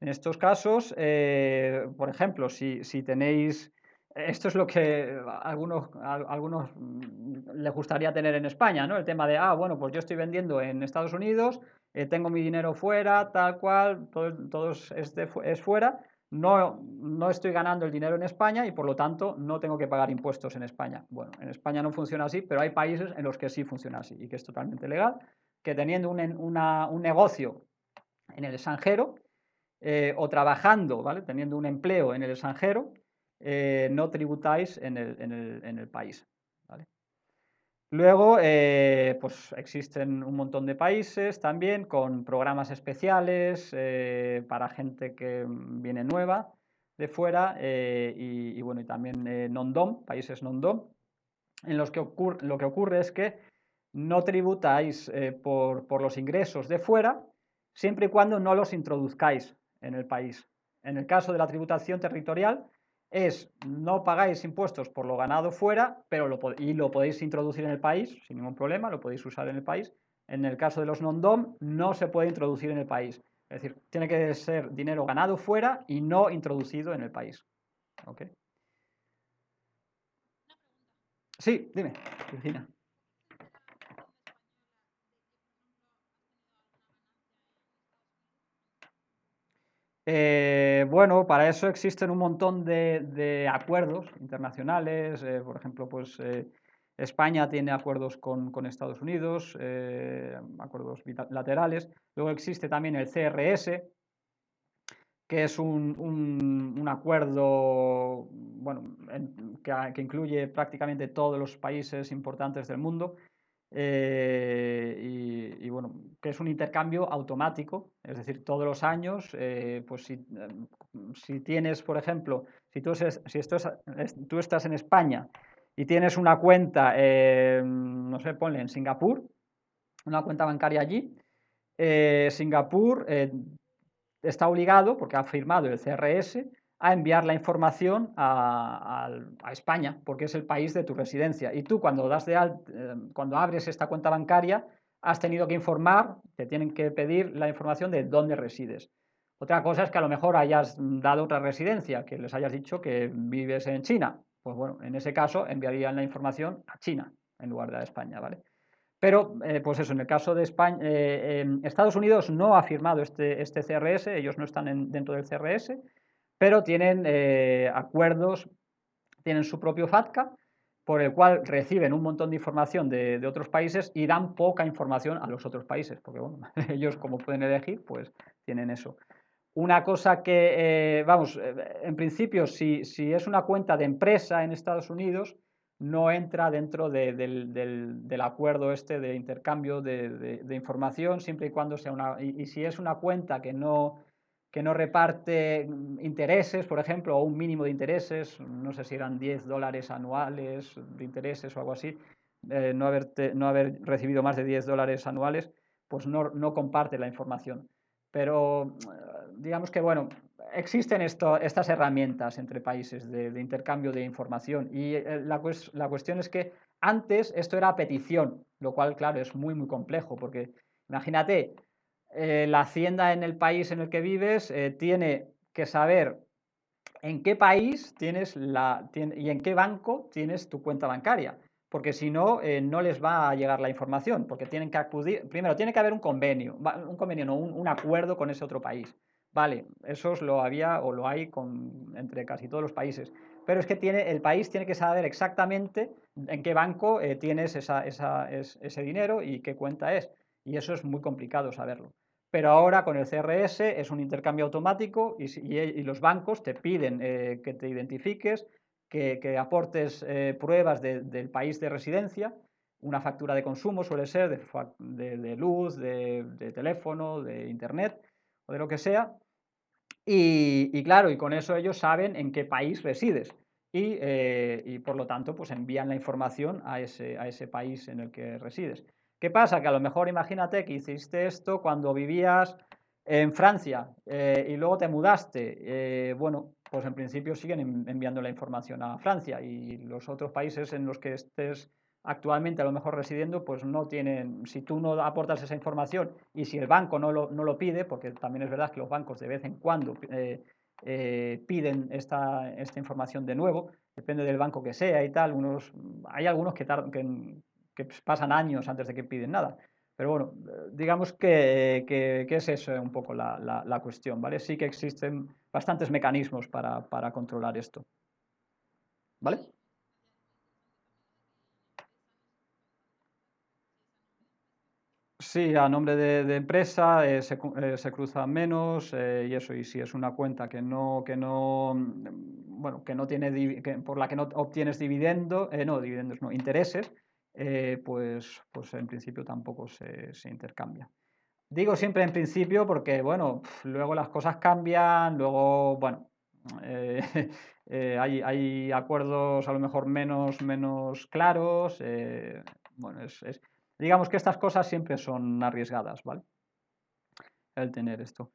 En estos casos, por ejemplo, si tenéis, esto es lo que a algunos les gustaría tener en España, ¿no? El tema de, bueno, pues yo estoy vendiendo en Estados Unidos, tengo mi dinero fuera, tal cual, todo es fuera, no estoy ganando el dinero en España y por lo tanto no tengo que pagar impuestos en España. Bueno, en España no funciona así, pero hay países en los que sí funciona así y que es totalmente legal, que teniendo un negocio en el extranjero, o trabajando, ¿vale? Teniendo un empleo en el extranjero, no tributáis en el país, ¿vale? Luego, pues existen un montón de países también con programas especiales para gente que viene nueva de fuera y bueno, y también non-dom, países non-dom, en los que lo que ocurre es que no tributáis por los ingresos de fuera siempre y cuando no los introduzcáis en el país. En el caso de la tributación territorial no pagáis impuestos por lo ganado fuera, pero lo podéis introducir en el país sin ningún problema, lo podéis usar en el país. En el caso de los non-dom no se puede introducir en el país. Es decir, tiene que ser dinero ganado fuera y no introducido en el país. ¿Okay? Sí, dime, Virginia. Bueno, para eso existen un montón de acuerdos internacionales. Por ejemplo, pues España tiene acuerdos con Estados Unidos, acuerdos bilaterales. Luego existe también el CRS, que es un acuerdo bueno, que incluye prácticamente todos los países importantes del mundo. Y bueno, que es un intercambio automático, es decir, todos los años, pues si tienes, por ejemplo, tú estás en España y tienes una cuenta, no sé, ponle en Singapur, una cuenta bancaria allí, Singapur está obligado, porque ha firmado el CRS, a enviar la información a España, porque es el país de tu residencia. Y tú cuando cuando abres esta cuenta bancaria, has tenido que informar, te tienen que pedir la información de dónde resides. Otra cosa es que a lo mejor hayas dado otra residencia, que les hayas dicho que vives en China. Pues bueno, en ese caso enviarían la información a China en lugar de a España, ¿vale? Pero, pues eso, en el caso de España, Estados Unidos no ha firmado este CRS, ellos no están dentro del CRS, pero tienen acuerdos, tienen su propio FATCA, por el cual reciben un montón de información de otros países y dan poca información a los otros países, porque bueno, ellos como pueden elegir, pues tienen eso. Una cosa que, vamos, en principio, si es una cuenta de empresa en Estados Unidos, no entra dentro del acuerdo este de intercambio de información, siempre y cuando sea y si es una cuenta que no que no reparte intereses, por ejemplo, o un mínimo de intereses, no sé si eran $10 anuales de intereses o algo así, no haber recibido más de $10 anuales, pues no comparte la información. Pero digamos que, bueno, existen estas herramientas entre países de intercambio de información y la cuestión es que antes esto era a petición, lo cual, claro, es muy, muy complejo, porque imagínate, la hacienda en el país en el que vives tiene que saber en qué país y en qué banco tienes tu cuenta bancaria, porque si no, no les va a llegar la información, porque tienen que acudir, primero tiene que haber un convenio, no, un acuerdo con ese otro país. Vale, eso lo había o lo hay entre casi todos los países, pero es que el país tiene que saber exactamente en qué banco tienes ese dinero y qué cuenta es, y eso es muy complicado saberlo. Pero ahora con el CRS es un intercambio automático y los bancos te piden que te identifiques, que aportes pruebas del país de residencia, una factura de consumo suele ser de luz, de teléfono, de internet o de lo que sea. Y claro, y con eso ellos saben en qué país resides y por lo tanto pues envían la información a ese país en el que resides. ¿Qué pasa? Que a lo mejor imagínate que hiciste esto cuando vivías en Francia y luego te mudaste. Bueno, pues en principio siguen enviando la información a Francia y los otros países en los que estés actualmente a lo mejor residiendo, pues no tienen, si tú no aportas esa información y si el banco no lo pide, porque también es verdad que los bancos de vez en cuando piden esta información de nuevo, depende del banco que sea y tal, hay algunos que pasan años antes de que piden nada. Pero bueno, digamos que es eso un poco la cuestión, ¿vale? Sí que existen bastantes mecanismos para controlar esto, ¿vale? Sí, a nombre de empresa se cruza menos y eso, y si es una cuenta bueno, que no tiene, por la que no obtienes dividendos no, intereses, pues en principio tampoco se intercambia. Digo siempre en principio porque, bueno, luego las cosas cambian, luego, bueno, eh, hay acuerdos a lo mejor menos claros, bueno, digamos que estas cosas siempre son arriesgadas, ¿vale? El tener esto.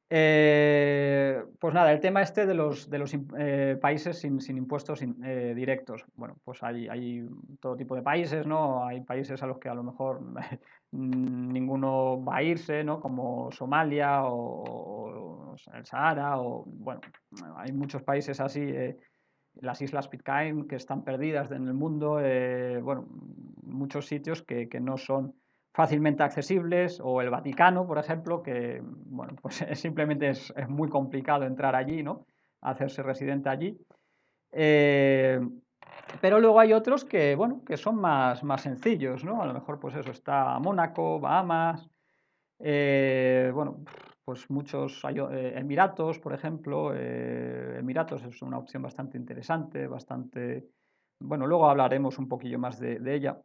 Pues nada, el tema este de los países sin impuestos directos. Bueno, pues hay todo tipo de países, ¿no? Hay países a los que a lo mejor ninguno va a irse, ¿no? Como Somalia o el Sahara, o bueno, hay muchos países así, las Islas Pitcairn que están perdidas en el mundo, bueno, muchos sitios que no son fácilmente accesibles, o el Vaticano, por ejemplo, que bueno, pues simplemente es muy complicado entrar allí, ¿no? Hacerse residente allí. Eh, pero luego hay otros que, bueno, que son más sencillos, ¿no? A lo mejor, pues eso, está Mónaco, Bahamas, bueno, pues muchos, Emiratos, por ejemplo, Emiratos es una opción bastante interesante, bueno, luego hablaremos un poquillo más de ella.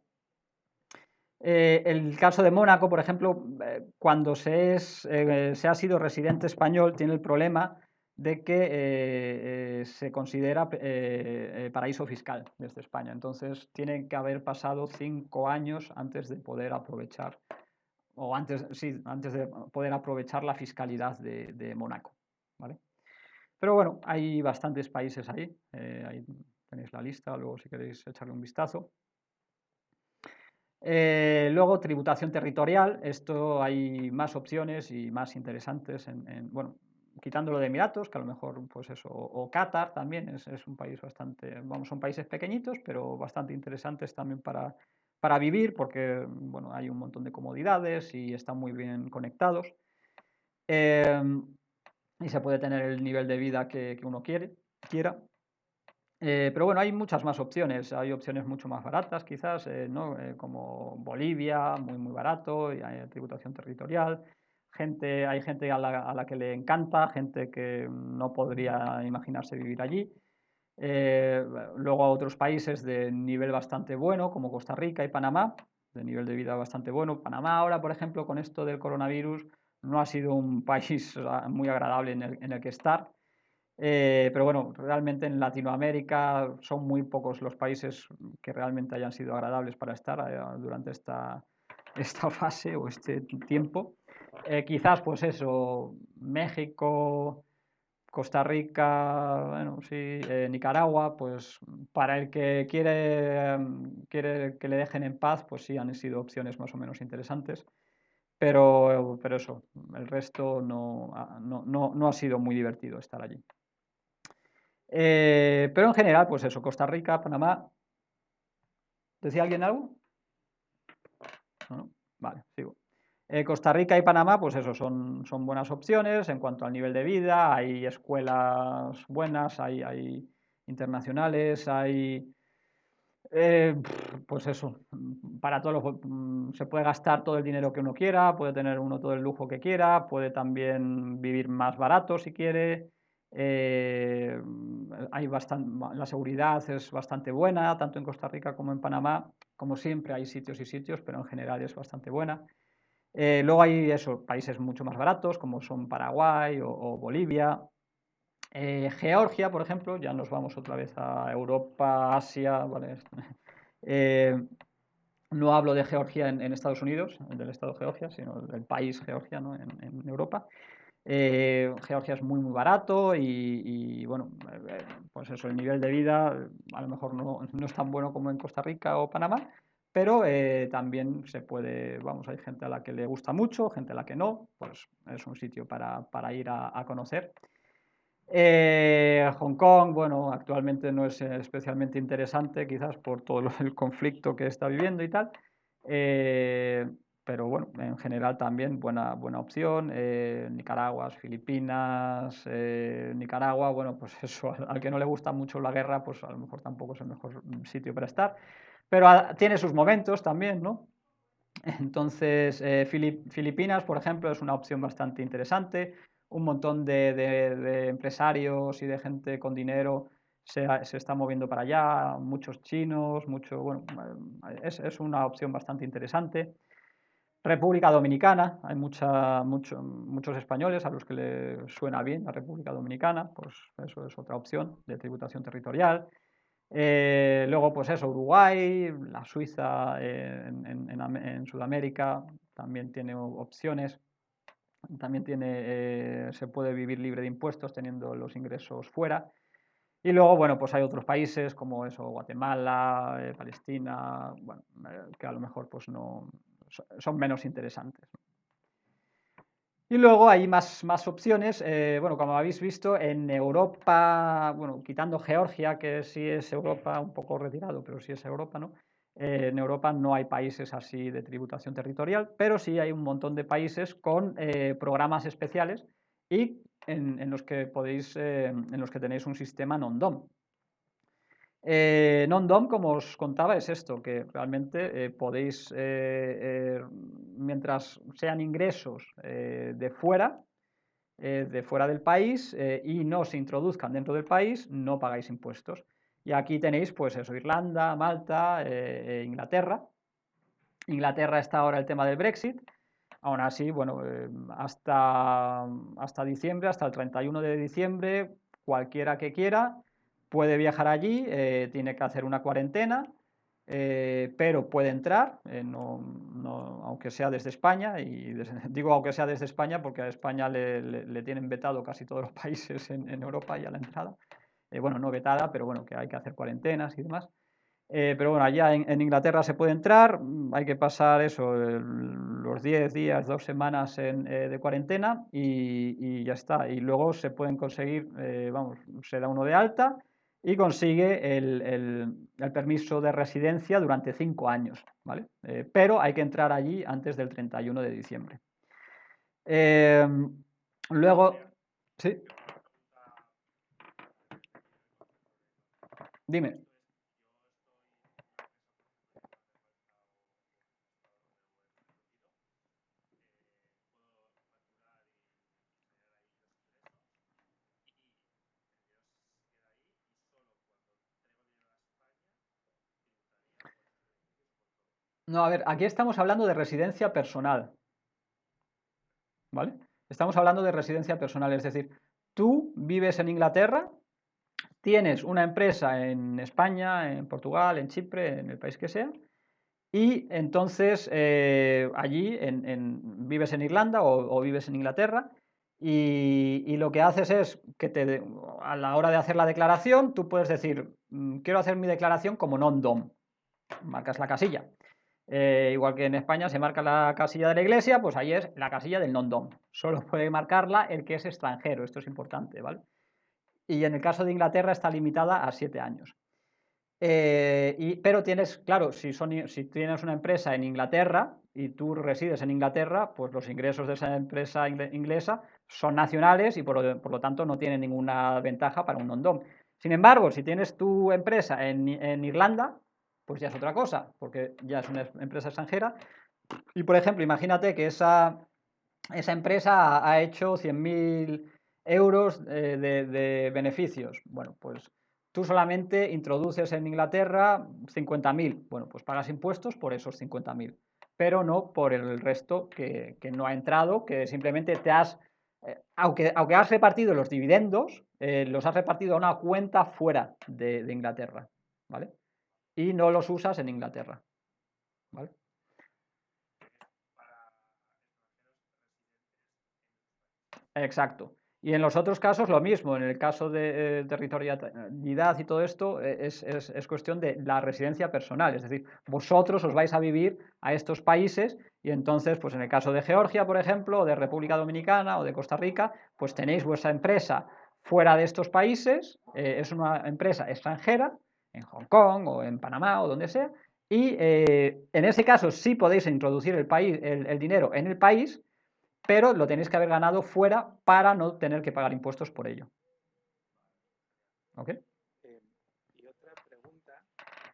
El caso de Mónaco, por ejemplo, cuando se ha sido residente español, tiene el problema de que se considera paraíso fiscal desde España. Entonces, tienen que haber pasado 5 años antes de poder aprovechar, o antes de poder aprovechar la fiscalidad de Mónaco, ¿vale? Pero bueno, hay bastantes países ahí tenéis la lista, luego si queréis echarle un vistazo. Luego, tributación territorial, esto hay más opciones y más interesantes, bueno, quitándolo de Emiratos, que a lo mejor, pues eso, o Qatar también es un país bastante, vamos, son países pequeñitos, pero bastante interesantes también para vivir, porque, bueno, hay un montón de comodidades y están muy bien conectados. Y se puede tener el nivel de vida que uno quiera. Pero bueno, hay muchas más opciones. Hay opciones mucho más baratas, quizás, ¿no? Como Bolivia, muy, muy barato, y hay tributación territorial. Hay gente a la que le encanta, gente que no podría imaginarse vivir allí. Eh, Luego otros países de nivel bastante bueno, como Costa Rica y Panamá, de nivel de vida bastante bueno. Panamá ahora, por ejemplo, con esto del coronavirus, no ha sido un país muy agradable en el que estar. Pero bueno, realmente en Latinoamérica son muy pocos los países que realmente hayan sido agradables para estar durante esta fase o este tiempo. Quizás pues eso, México, Costa Rica, bueno, sí, Nicaragua, pues para el que quiere que le dejen en paz, pues sí han sido opciones más o menos interesantes. Pero eso, el resto no ha sido muy divertido estar allí. Pero en general, pues eso, Costa Rica, Panamá. ¿Decía alguien algo? ¿No? Vale, sigo. Costa Rica y Panamá, pues eso, son buenas opciones en cuanto al nivel de vida. Hay escuelas buenas, hay internacionales, hay. Pues eso, para todos se puede gastar todo el dinero que uno quiera, puede tener uno todo el lujo que quiera, puede también vivir más barato si quiere. eh, la seguridad es bastante buena, tanto en Costa Rica como en Panamá. Como siempre, hay sitios y sitios, pero en general es bastante buena. Luego hay eso, países mucho más baratos, como son Paraguay o Bolivia. Georgia, por ejemplo, ya nos vamos otra vez a Europa, Asia, ¿vale? Eh, no hablo de Georgia en Estados Unidos, del estado de Georgia, sino del país Georgia, ¿no? en Europa. Georgia es muy barato bueno, pues eso, el nivel de vida a lo mejor no es tan bueno como en Costa Rica o Panamá, pero también se puede, vamos, hay gente a la que le gusta mucho, gente a la que no, pues es un sitio para ir a conocer. Hong Kong, bueno, actualmente no es especialmente interesante, quizás por todo el conflicto que está viviendo y tal. Eh, pero bueno, en general también buena opción. Nicaragua, Filipinas, Nicaragua, bueno, pues eso, al que no le gusta mucho la guerra, pues a lo mejor tampoco es el mejor sitio para estar. Pero tiene sus momentos también, ¿no? Entonces, Filipinas, por ejemplo, es una opción bastante interesante. Un montón de empresarios y de gente con dinero se está moviendo para allá, muchos chinos, bueno, es una opción bastante interesante. República Dominicana, hay muchos españoles a los que les suena bien la República Dominicana, pues eso es otra opción de tributación territorial. Luego, pues eso, Uruguay, la Suiza en Sudamérica también tiene opciones. También se puede vivir libre de impuestos teniendo los ingresos fuera. Y luego, bueno, pues hay otros países como eso, Guatemala, Palestina, bueno, que a lo mejor pues no son menos interesantes. Y luego hay más opciones. Bueno, como habéis visto, en Europa, bueno, quitando Georgia, que sí es Europa, un poco retirado, pero sí es Europa, ¿no? En Europa no hay países así de tributación territorial, pero sí hay un montón de países con programas especiales y en los que en los que tenéis un sistema non-dom. Non-dom, como os contaba, es esto, que realmente podéis, mientras sean ingresos de fuera del país y no se introduzcan dentro del país, no pagáis impuestos. Y aquí tenéis, pues eso, Irlanda, Malta, Inglaterra. Inglaterra está ahora el tema del Brexit. Aún así, bueno, hasta diciembre, hasta el 31 de diciembre, cualquiera que quiera puede viajar allí, tiene que hacer una cuarentena, pero puede entrar, aunque sea desde España, y digo aunque sea desde España porque a España le tienen vetado casi todos los países en Europa y a la entrada. Bueno, no vetada, pero bueno, que hay que hacer cuarentenas y demás. Pero bueno, allá en Inglaterra se puede entrar, hay que pasar eso, los 10 días, 2 semanas de cuarentena y ya está. Y luego se pueden conseguir, vamos, se da uno de alta y consigue el permiso de residencia durante 5 años, ¿vale? Pero hay que entrar allí antes del 31 de diciembre. Luego, sí, dime. No, a ver, aquí estamos hablando de residencia personal. ¿vale? Estamos hablando de residencia personal, es decir, tú vives en Inglaterra, tienes una empresa en España, en Portugal, en Chipre, en el país que sea, y entonces allí vives en Irlanda o vives en Inglaterra y lo que haces es que a la hora de hacer la declaración tú puedes decir, quiero hacer mi declaración como non-dom, marcas la casilla. Igual que en España se marca la casilla de la iglesia, pues ahí es la casilla del non-dom. Solo puede marcarla el que es extranjero, esto es importante, ¿vale? Y en el caso de Inglaterra está limitada a 7 años. Pero tienes, claro, si tienes una empresa en Inglaterra y tú resides en Inglaterra, pues los ingresos de esa empresa inglesa son nacionales y por lo tanto no tienen ninguna ventaja para un non-dom. Sin embargo, si tienes tu empresa en Irlanda, pues ya es otra cosa, porque ya es una empresa extranjera. Y por ejemplo, imagínate que esa empresa ha hecho 100.000 euros de beneficios. Bueno, pues tú solamente introduces en Inglaterra 50.000. Bueno, pues pagas impuestos por esos 50.000, pero no por el resto que no ha entrado, que simplemente aunque has repartido los dividendos, los has repartido a una cuenta fuera de Inglaterra, ¿vale? Y no los usas en Inglaterra, ¿vale? Exacto. Y en los otros casos lo mismo, en el caso de territorialidad y todo esto, es cuestión de la residencia personal, es decir, vosotros os vais a vivir a estos países y entonces, pues en el caso de Georgia, por ejemplo, o de República Dominicana o de Costa Rica, pues tenéis vuestra empresa fuera de estos países, es una empresa extranjera, en Hong Kong o en Panamá o donde sea, y en ese caso sí podéis introducir el dinero en el país, pero lo tenéis que haber ganado fuera para no tener que pagar impuestos por ello. ¿Ok? Y otra pregunta,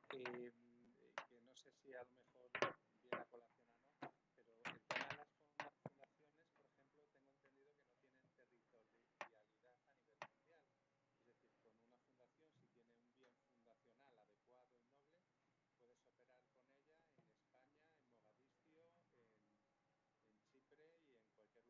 que no sé si a lo mejor viene a colación o no, pero el tema de las fundaciones, por ejemplo, tengo entendido que no tienen territorialidad a nivel mundial. Es decir, con una fundación, si tiene un bien fundacional adecuado y noble, puedes operar con ella en España, en Mogadiscio, en Chipre y en cualquier lugar del mundo. ¿Es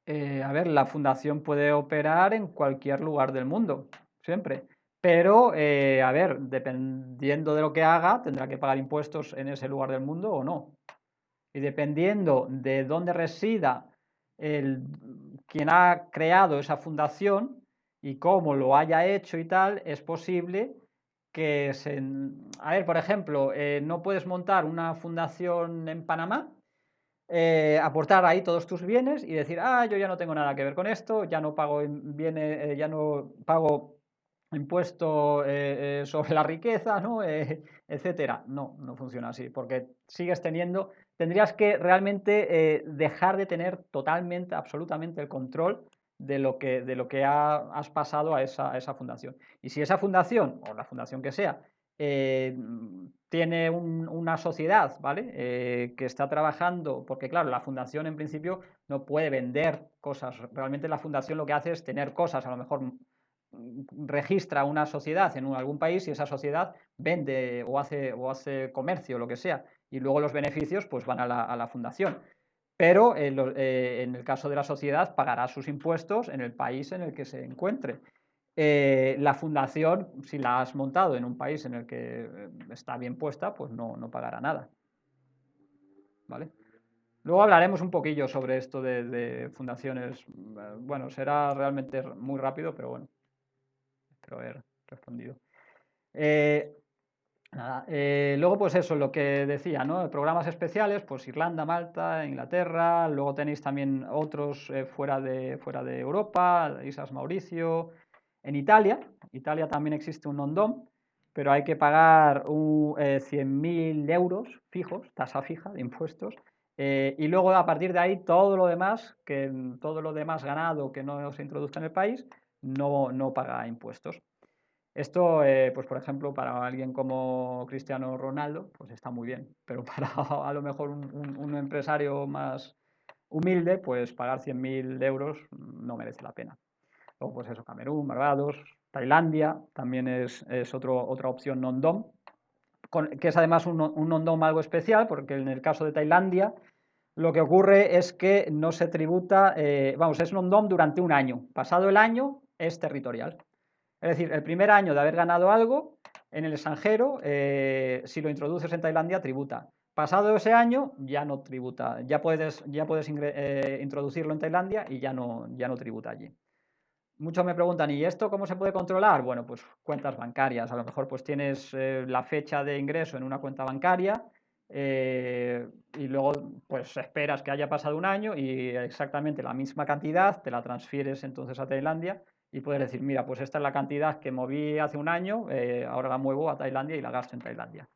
así? A ver, la fundación puede operar en cualquier lugar del mundo, siempre. Pero, a ver, dependiendo de lo que haga, tendrá que pagar impuestos en ese lugar del mundo o no. Y dependiendo de dónde resida quien ha creado esa fundación y cómo lo haya hecho y tal, es posible que A ver, por ejemplo, no puedes montar una fundación en Panamá, aportar ahí todos tus bienes y decir, yo ya no tengo nada que ver con esto, ya no pago bienes, ya no pago impuesto sobre la riqueza, ¿no? Etcétera. No, no funciona así, porque tendrías que realmente dejar de tener totalmente, absolutamente el control de lo que has pasado a esa fundación. Y si esa fundación, o la fundación que sea, eh, tiene una sociedad, ¿vale? Que está trabajando, porque claro, la fundación en principio no puede vender cosas, realmente la fundación lo que hace es tener cosas, a lo mejor registra una sociedad en algún país y esa sociedad vende o hace comercio, lo que sea, y luego los beneficios pues van a la fundación. Pero en el caso de la sociedad pagará sus impuestos en el país en el que se encuentre. La fundación, si la has montado en un país en el que está bien puesta, pues no pagará nada. ¿Vale? Luego hablaremos un poquillo sobre esto de fundaciones. Bueno, será realmente muy rápido, pero bueno, espero haber respondido. Nada, luego, pues eso, lo que decía, ¿no? Programas especiales, pues Irlanda, Malta, Inglaterra, luego tenéis también otros fuera de Europa, Islas Mauricio, en Italia también existe un non-dom, pero hay que pagar 100.000 euros fijos, tasa fija de impuestos, y luego a partir de ahí todo lo demás ganado que no se introduzca en el país, no paga impuestos. Esto, pues por ejemplo, para alguien como Cristiano Ronaldo, pues está muy bien, pero para a lo mejor un empresario más humilde, pues pagar 100.000 euros no merece la pena. Luego, pues eso, Camerún, Barbados, Tailandia, también es otra opción non-dom, que es además un non-dom algo especial, porque en el caso de Tailandia, lo que ocurre es que no se tributa, vamos, es non-dom durante un año. Pasado el año, es territorial. Es decir, el primer año de haber ganado algo en el extranjero, si lo introduces en Tailandia, tributa. Pasado ese año, ya no tributa. Ya puedes introducirlo en Tailandia y ya no tributa allí. Muchos me preguntan, ¿y esto cómo se puede controlar? Bueno, pues cuentas bancarias. A lo mejor pues tienes la fecha de ingreso en una cuenta bancaria y luego pues esperas que haya pasado un año y exactamente la misma cantidad te la transfieres entonces a Tailandia y puedes decir, mira, pues esta es la cantidad que moví hace un año, ahora la muevo a Tailandia y la gasto en Tailandia.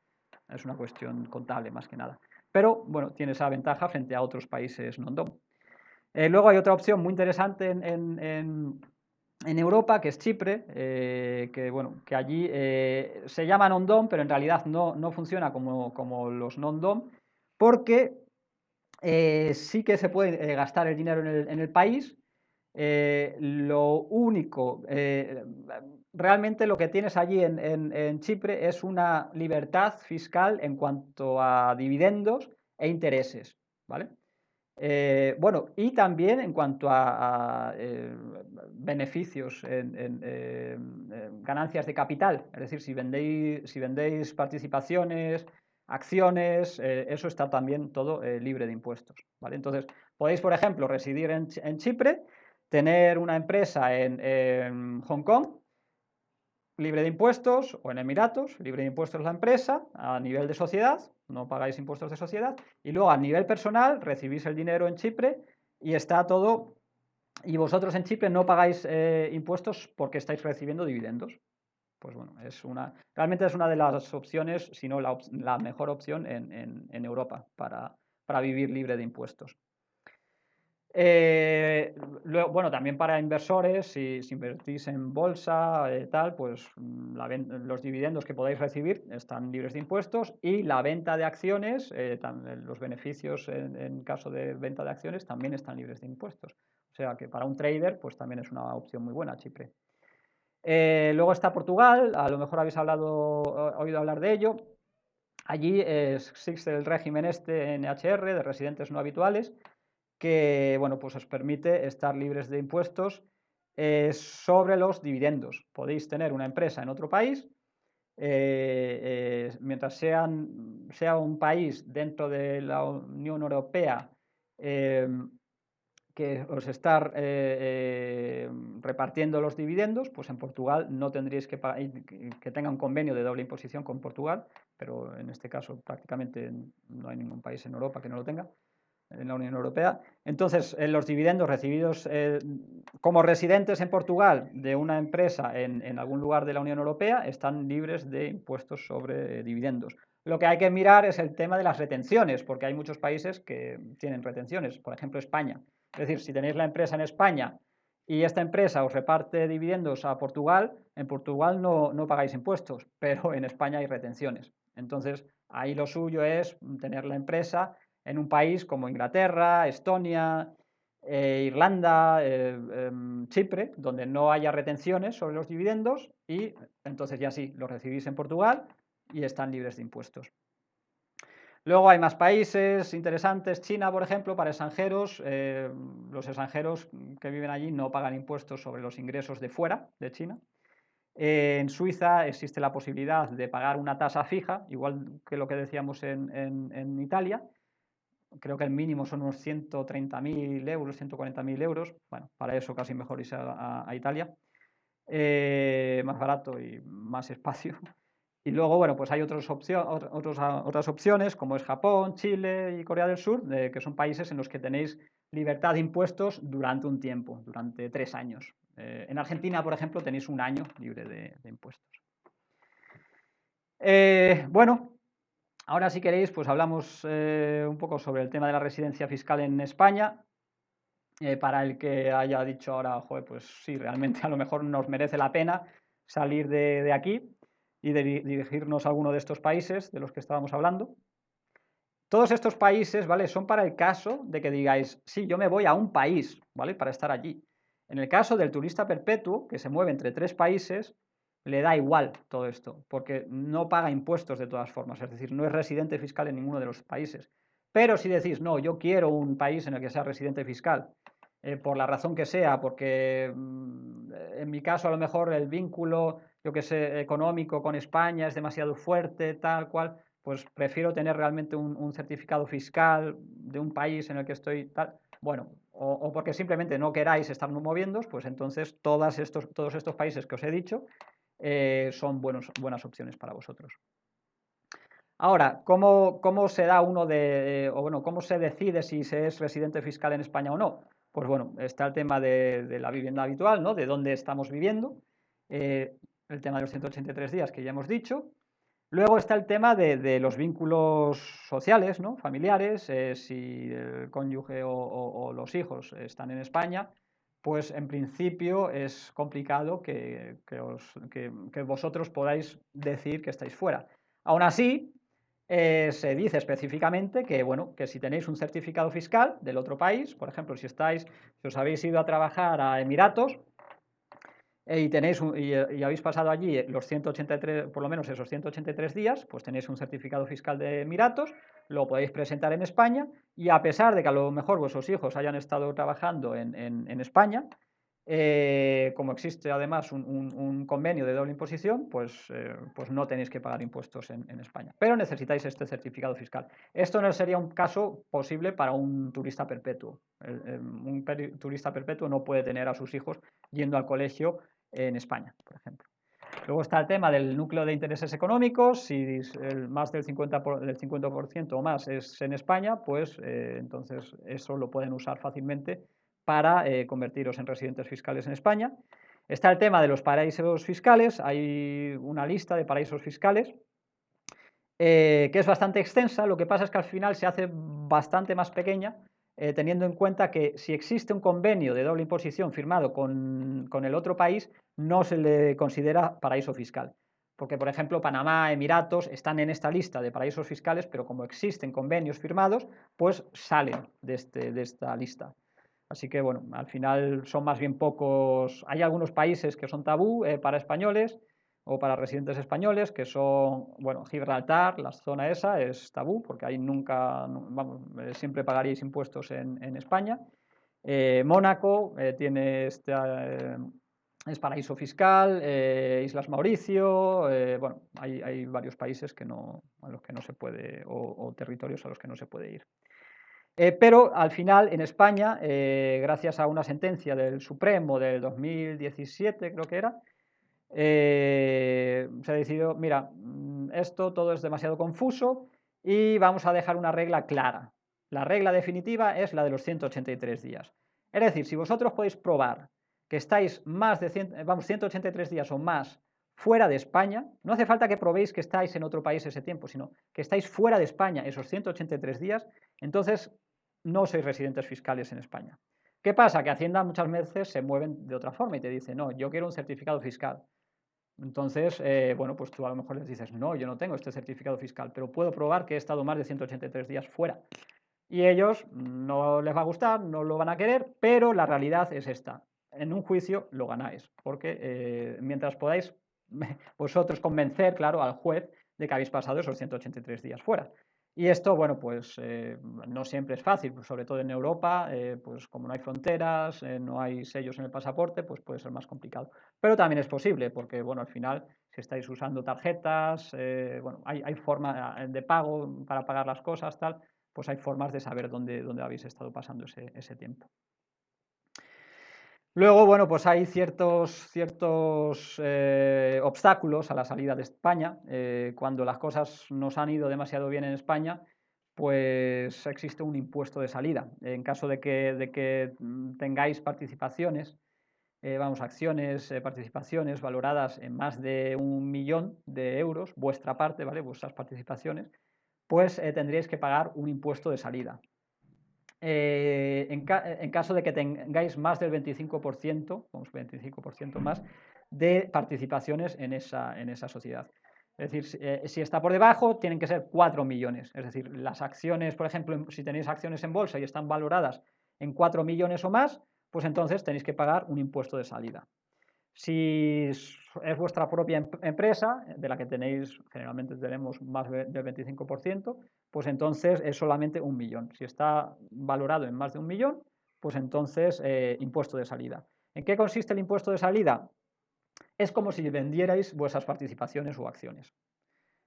Es una cuestión contable más que nada. Pero bueno, tiene esa ventaja frente a otros países non-dom. Luego hay otra opción muy interesante en Europa, que es Chipre, que, bueno, que allí se llama non-dom, pero en realidad no funciona como los non-dom, porque sí que se puede gastar el dinero en el país. Lo único, realmente lo que tienes allí en Chipre es una libertad fiscal en cuanto a dividendos e intereses, ¿vale? Bueno, y también en cuanto a beneficios ganancias de capital, es decir, si vendéis participaciones, acciones, eso está también todo libre de impuestos, ¿vale? Entonces, podéis, por ejemplo, residir en Chipre, tener una empresa en Hong Kong, libre de impuestos, o en Emiratos, libre de impuestos la empresa, a nivel de sociedad, no pagáis impuestos de sociedad, y luego a nivel personal recibís el dinero en Chipre y está todo, y vosotros en Chipre no pagáis impuestos porque estáis recibiendo dividendos. Pues bueno, realmente es una de las opciones, si no la mejor opción en Europa para vivir libre de impuestos. Luego, bueno, también para inversores, si invertís en bolsa, tal, pues los dividendos que podáis recibir están libres de impuestos y la venta de acciones, los beneficios en caso de venta de acciones también están libres de impuestos. O sea que para un trader, pues también es una opción muy buena, Chipre. Luego está Portugal, a lo mejor habéis oído hablar de ello. Allí existe el régimen NHR, de residentes no habituales, que bueno, pues os permite estar libres de impuestos sobre los dividendos. Podéis tener una empresa en otro país, mientras sea un país dentro de la Unión Europea que os está repartiendo los dividendos, pues en Portugal no tendríais que tenga un convenio de doble imposición con Portugal, pero en este caso prácticamente no hay ningún país en Europa que no lo tenga, en la Unión Europea. Entonces, los dividendos recibidos como residentes en Portugal de una empresa en algún lugar de la Unión Europea están libres de impuestos sobre dividendos. Lo que hay que mirar es el tema de las retenciones, porque hay muchos países que tienen retenciones, por ejemplo España. Es decir, si tenéis la empresa en España y esta empresa os reparte dividendos a Portugal, en Portugal no pagáis impuestos, pero en España hay retenciones. Entonces, ahí lo suyo es tener la empresa en un país como Inglaterra, Estonia, Irlanda, Chipre, donde no haya retenciones sobre los dividendos y entonces ya sí, los recibís en Portugal y están libres de impuestos. Luego hay más países interesantes, China, por ejemplo, para extranjeros. Los extranjeros que viven allí no pagan impuestos sobre los ingresos de fuera de China. En Suiza existe la posibilidad de pagar una tasa fija, igual que lo que decíamos en Italia. Creo que el mínimo son unos 130.000 euros, 140.000 euros. Bueno, para eso casi mejor irse a Italia. Más barato y más espacio. Y luego, bueno, pues hay otras opciones, como es Japón, Chile y Corea del Sur, que son países en los que tenéis libertad de impuestos durante un tiempo, durante 3 años. En Argentina, por ejemplo, tenéis un año libre de impuestos. Bueno, ahora si queréis, pues hablamos un poco sobre el tema de la residencia fiscal en España. Para el que haya dicho ahora, joder, pues sí, realmente a lo mejor nos merece la pena salir de aquí y dirigirnos a alguno de estos países de los que estábamos hablando. Todos estos países, ¿vale? Son para el caso de que digáis, sí, yo me voy a un país, ¿vale? Para estar allí. En el caso del turista perpetuo, que se mueve entre 3 países, le da igual todo esto, porque no paga impuestos de todas formas, es decir, no es residente fiscal en ninguno de los países. Pero si decís, no, yo quiero un país en el que sea residente fiscal, por la razón que sea, porque en mi caso a lo mejor el vínculo, yo que sé, económico con España es demasiado fuerte, tal cual, pues prefiero tener realmente un certificado fiscal de un país en el que estoy tal, bueno, o porque simplemente no queráis estar moviendo, pues entonces todos estos países que os he dicho son buenas opciones para vosotros. Ahora, ¿cómo se da uno o bueno, cómo se decide si se es residente fiscal en España o no? Pues bueno, está el tema de la vivienda habitual, ¿no? De dónde estamos viviendo, el tema de los 183 días que ya hemos dicho. Luego está el tema de los vínculos sociales, ¿no? Familiares, si el cónyuge o los hijos están en España, pues en principio es complicado que vosotros podáis decir que estáis fuera. Aún así, se dice específicamente que, bueno, que si tenéis un certificado fiscal del otro país, por ejemplo, si os habéis ido a trabajar a Emiratos y habéis pasado allí los 183, por lo menos esos 183 días, pues tenéis un certificado fiscal de Emiratos, lo podéis presentar en España y a pesar de que a lo mejor vuestros hijos hayan estado trabajando en España, como existe además un convenio de doble imposición, pues no tenéis que pagar impuestos en España. Pero necesitáis este certificado fiscal. Esto no sería un caso posible para un turista perpetuo. Un turista perpetuo no puede tener a sus hijos yendo al colegio en España, por ejemplo. Luego está el tema del núcleo de intereses económicos. Si más del 50% o más es en España, pues entonces eso lo pueden usar fácilmente para convertiros en residentes fiscales en España. Está el tema de los paraísos fiscales. Hay una lista de paraísos fiscales que es bastante extensa. Lo que pasa es que al final se hace bastante más pequeña, teniendo en cuenta que si existe un convenio de doble imposición firmado con el otro país, no se le considera paraíso fiscal. Porque, por ejemplo, Panamá, Emiratos están en esta lista de paraísos fiscales, pero como existen convenios firmados, pues salen de esta lista. Así que, bueno, al final son más bien pocos. Hay algunos países que son tabú para españoles o para residentes españoles, que son, bueno, Gibraltar, la zona esa es tabú, porque ahí nunca, vamos, siempre pagaríais impuestos en España. Mónaco tiene es paraíso fiscal, Islas Mauricio, bueno, hay varios países a los que no se puede, o territorios a los que no se puede ir. Pero al final en España, gracias a una sentencia del Supremo del 2017, creo que era, se ha decidido, mira, esto todo es demasiado confuso y vamos a dejar una regla clara. La regla definitiva es la de los 183 días. Es decir, si vosotros podéis probar que estáis más de 183 días o más fuera de España, no hace falta que probéis que estáis en otro país ese tiempo, sino que estáis fuera de España esos 183 días, entonces no sois residentes fiscales en España. ¿Qué pasa? Que Hacienda muchas veces se mueven de otra forma y te dice, no, yo quiero un certificado fiscal. Entonces, bueno, pues tú a lo mejor les dices, no, yo no tengo este certificado fiscal, pero puedo probar que he estado más de 183 días fuera. Y ellos no les va a gustar, no lo van a querer, pero la realidad es esta. En un juicio lo ganáis, porque mientras podáis vosotros convencer, claro, al juez de que habéis pasado esos 183 días fuera. Y esto, bueno, pues no siempre es fácil, pues, sobre todo en Europa, pues como no hay fronteras, no hay sellos en el pasaporte, pues puede ser más complicado. Pero también es posible, porque, bueno, al final, si estáis usando tarjetas, bueno, hay forma de pago para pagar las cosas, tal, pues hay formas de saber dónde habéis estado pasando ese tiempo. Luego, bueno, pues hay ciertos obstáculos a la salida de España. Cuando las cosas nos han ido demasiado bien en España, pues existe un impuesto de salida. En caso de que tengáis participaciones, acciones, participaciones valoradas en más de 1.000.000 de euros, vuestra parte, ¿vale? Vuestras participaciones, pues tendríais que pagar un impuesto de salida. En caso de que tengáis más del 25%, 25% más, de participaciones en esa sociedad. Es decir, si está por debajo, tienen que ser 4 millones. Es decir, las acciones, por ejemplo, si tenéis acciones en bolsa y están valoradas en 4 millones o más, pues entonces tenéis que pagar un impuesto de salida. Si es vuestra propia empresa, de la que tenéis, generalmente tenemos más del 25%, pues entonces es solamente 1 millón. Si está valorado en más de 1 millón, pues entonces impuesto de salida. ¿En qué consiste el impuesto de salida? Es como si vendierais vuestras participaciones o acciones.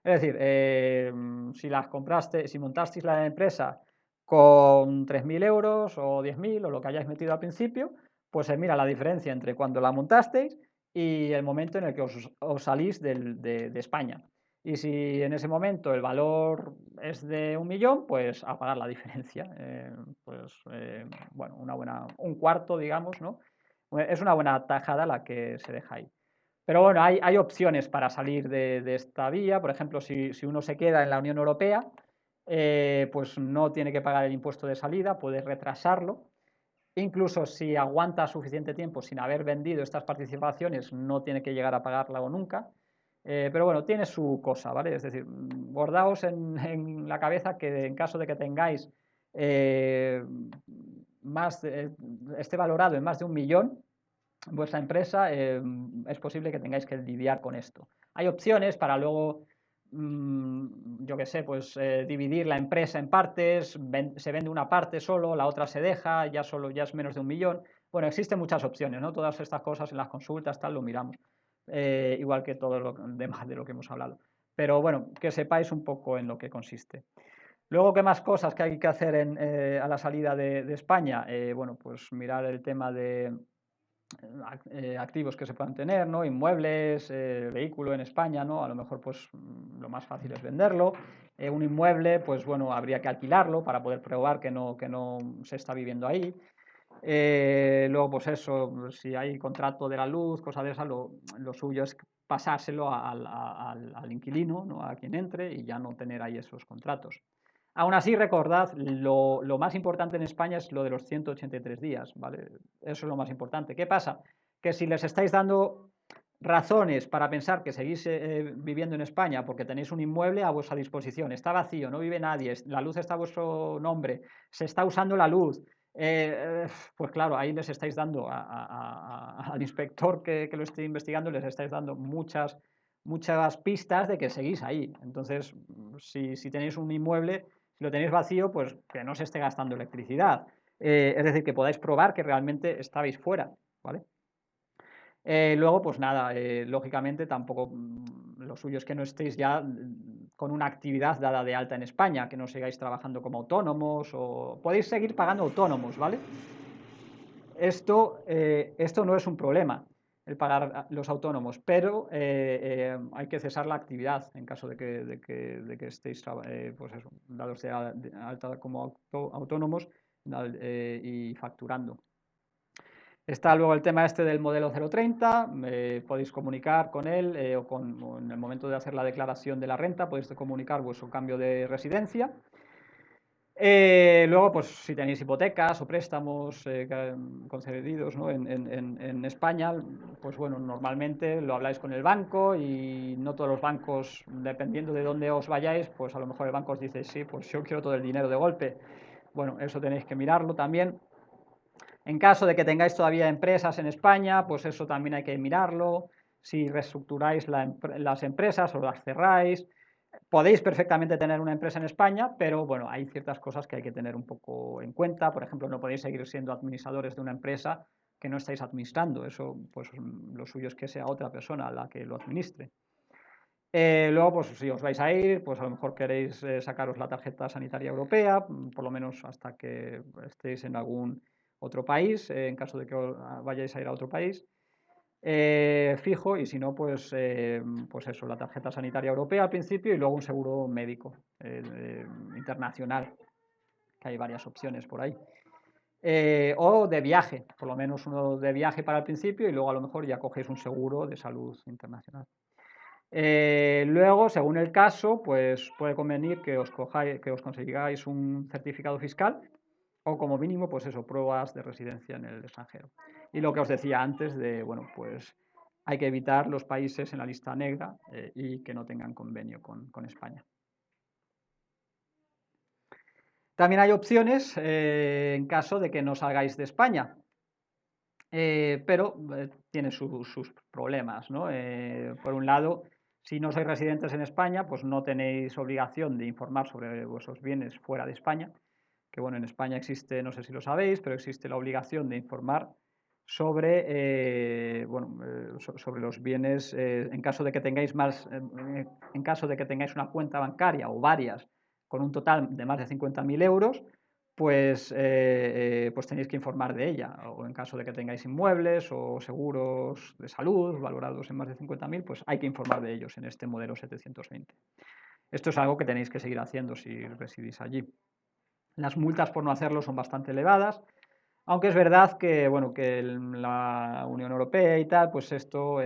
Es decir, si las compraste, si montasteis la empresa con 3.000 euros o 10.000 o lo que hayáis metido al principio, pues se mira la diferencia entre cuando la montasteis y el momento en el que os salís de España. Y si en ese momento el valor es de 1 millón, pues a pagar la diferencia. Bueno, un cuarto, digamos, ¿no? Es una buena tajada la que se deja ahí. Pero bueno, hay opciones para salir de esta vía. Por ejemplo, si uno se queda en la Unión Europea, pues no tiene que pagar el impuesto de salida, puede retrasarlo. Incluso si aguanta suficiente tiempo sin haber vendido estas participaciones, no tiene que llegar a pagarla o nunca. Pero bueno, tiene su cosa, ¿vale? Es decir, guardaos en la cabeza que en caso de que tengáis esté valorado en más de 1 millón, vuestra empresa, es posible que tengáis que lidiar con esto. Hay opciones para luego, yo qué sé, pues dividir la empresa en partes, se vende una parte solo, la otra se deja, ya es menos de 1 millón. Bueno, existen muchas opciones, ¿no? Todas estas cosas en las consultas, tal, lo miramos. Igual que todo lo demás de lo que hemos hablado. Pero bueno, que sepáis un poco en lo que consiste. Luego, ¿qué más cosas que hay que hacer a la salida de España? Bueno, pues mirar el tema de activos que se puedan tener, ¿no? Inmuebles, vehículo en España, ¿no? A lo mejor pues lo más fácil es venderlo. Un inmueble, pues bueno, habría que alquilarlo para poder probar que no se está viviendo ahí. Luego, pues eso, si hay contrato de la luz, cosa de esa, lo suyo es pasárselo al inquilino, ¿no? A quien entre, y ya no tener ahí esos contratos. Aún así, recordad, lo más importante en España es lo de los 183 días, ¿vale? Eso es lo más importante. ¿Qué pasa? Que si les estáis dando razones para pensar que seguís viviendo en España porque tenéis un inmueble a vuestra disposición, está vacío, no vive nadie, la luz está a vuestro nombre, se está usando la luz, pues claro, ahí les estáis dando al inspector que lo esté investigando, les estáis dando muchas pistas de que seguís ahí. Entonces, si tenéis un inmueble, si lo tenéis vacío, pues que no se esté gastando electricidad. Es decir, que podáis probar que realmente estabais fuera, ¿vale? Luego, pues nada, lógicamente tampoco lo suyo es que no estéis ya con una actividad dada de alta en España, que no sigáis trabajando como autónomos o podéis seguir pagando autónomos, ¿vale? Esto no es un problema, el pagar los autónomos, pero hay que cesar la actividad en caso de que estéis pues eso, dados de alta como autónomos y facturando. Está luego el tema este del modelo 030, podéis comunicar con él o en el momento de hacer la declaración de la renta, podéis comunicar vuestro cambio de residencia. Luego, pues si tenéis hipotecas o préstamos concedidos, ¿no? en España, pues bueno, normalmente lo habláis con el banco y no todos los bancos, dependiendo de dónde os vayáis, pues a lo mejor el banco os dice, sí, pues yo quiero todo el dinero de golpe. Bueno, eso tenéis que mirarlo también. En caso de que tengáis todavía empresas en España, pues eso también hay que mirarlo. Si reestructuráis las empresas o las cerráis. Podéis perfectamente tener una empresa en España, pero bueno, hay ciertas cosas que hay que tener un poco en cuenta. Por ejemplo, no podéis seguir siendo administradores de una empresa que no estáis administrando. Eso, pues lo suyo es que sea otra persona la que lo administre. Luego, pues si os vais a ir, pues a lo mejor queréis sacaros la tarjeta sanitaria europea, por lo menos hasta que estéis en algún otro país, en caso de que vayáis a ir a otro país. Fijo, y si no, pues eso, la tarjeta sanitaria europea al principio y luego un seguro médico internacional, que hay varias opciones por ahí. O de viaje, por lo menos uno de viaje para el principio y luego a lo mejor ya cogéis un seguro de salud internacional. Luego, según el caso, pues puede convenir que os consigáis un certificado fiscal o como mínimo, pues eso, pruebas de residencia en el extranjero. Y lo que os decía antes de, bueno, pues hay que evitar los países en la lista negra y que no tengan convenio con España. También hay opciones en caso de que no salgáis de España. pero tiene sus problemas, ¿no? Por un lado, si no sois residentes en España, pues no tenéis obligación de informar sobre vuestros bienes fuera de España, que bueno, en España existe, no sé si lo sabéis, pero existe la obligación de informar sobre, sobre los bienes en caso de que tengáis en caso de que tengáis una cuenta bancaria o varias con un total de más de 50.000 euros, pues tenéis que informar de ella. O en caso de que tengáis inmuebles o seguros de salud valorados en más de 50.000, pues hay que informar de ellos en este modelo 720. Esto es algo que tenéis que seguir haciendo si residís allí. Las multas por no hacerlo son bastante elevadas, aunque es verdad que, bueno, que la Unión Europea y tal, pues esto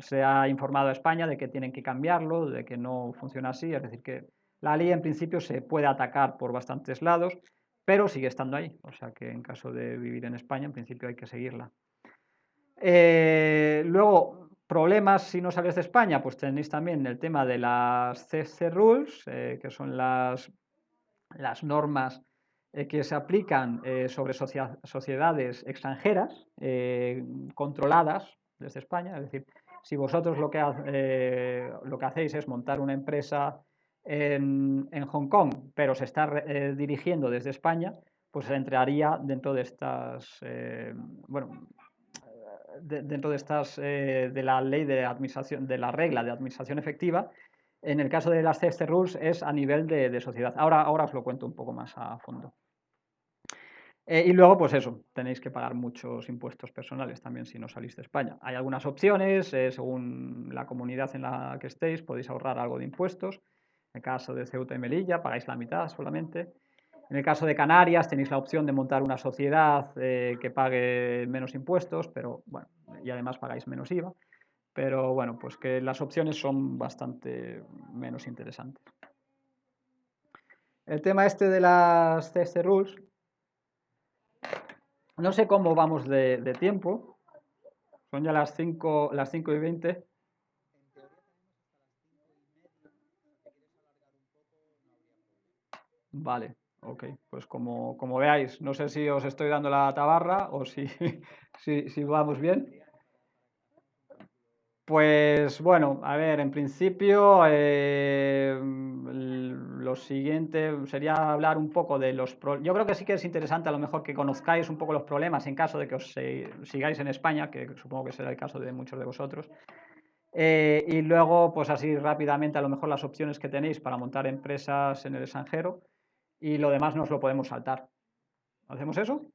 se ha informado a España de que tienen que cambiarlo, de que no funciona así, es decir, que la ley en principio se puede atacar por bastantes lados, pero sigue estando ahí, o sea que en caso de vivir en España, en principio hay que seguirla. Luego, problemas si no sales de España, pues tenéis también el tema de las CC Rules, que son las normas que se aplican sobre sociedades extranjeras controladas desde España. Es decir, si vosotros lo que hacéis es montar una empresa en Hong Kong, pero se está dirigiendo desde España, pues entraría dentro de estas, dentro de estas, de la ley de administración, de la regla de administración efectiva. En el caso de las CST Rules es a nivel de sociedad. Ahora os lo cuento un poco más a fondo. Y luego, pues eso, tenéis que pagar muchos impuestos personales también si no salís de España. Hay algunas opciones, según la comunidad en la que estéis, podéis ahorrar algo de impuestos. En el caso de Ceuta y Melilla, pagáis la mitad solamente. En el caso de Canarias, tenéis la opción de montar una sociedad que pague menos impuestos, pero bueno, y además pagáis menos IVA. Pero bueno, pues que las opciones son bastante menos interesantes. El tema este de las CST Rules, no sé cómo vamos de tiempo, son ya las 5:20. Vale, ok, pues como veáis, no sé si os estoy dando la tabarra o si, si vamos bien. Pues bueno, a ver, en principio lo siguiente sería hablar un poco de los problemas. Yo creo que sí que es interesante a lo mejor que conozcáis un poco los problemas en caso de que os sigáis en España, que supongo que será el caso de muchos de vosotros. Y luego, pues así rápidamente, a lo mejor las opciones que tenéis para montar empresas en el extranjero y lo demás nos lo podemos saltar. ¿Hacemos eso?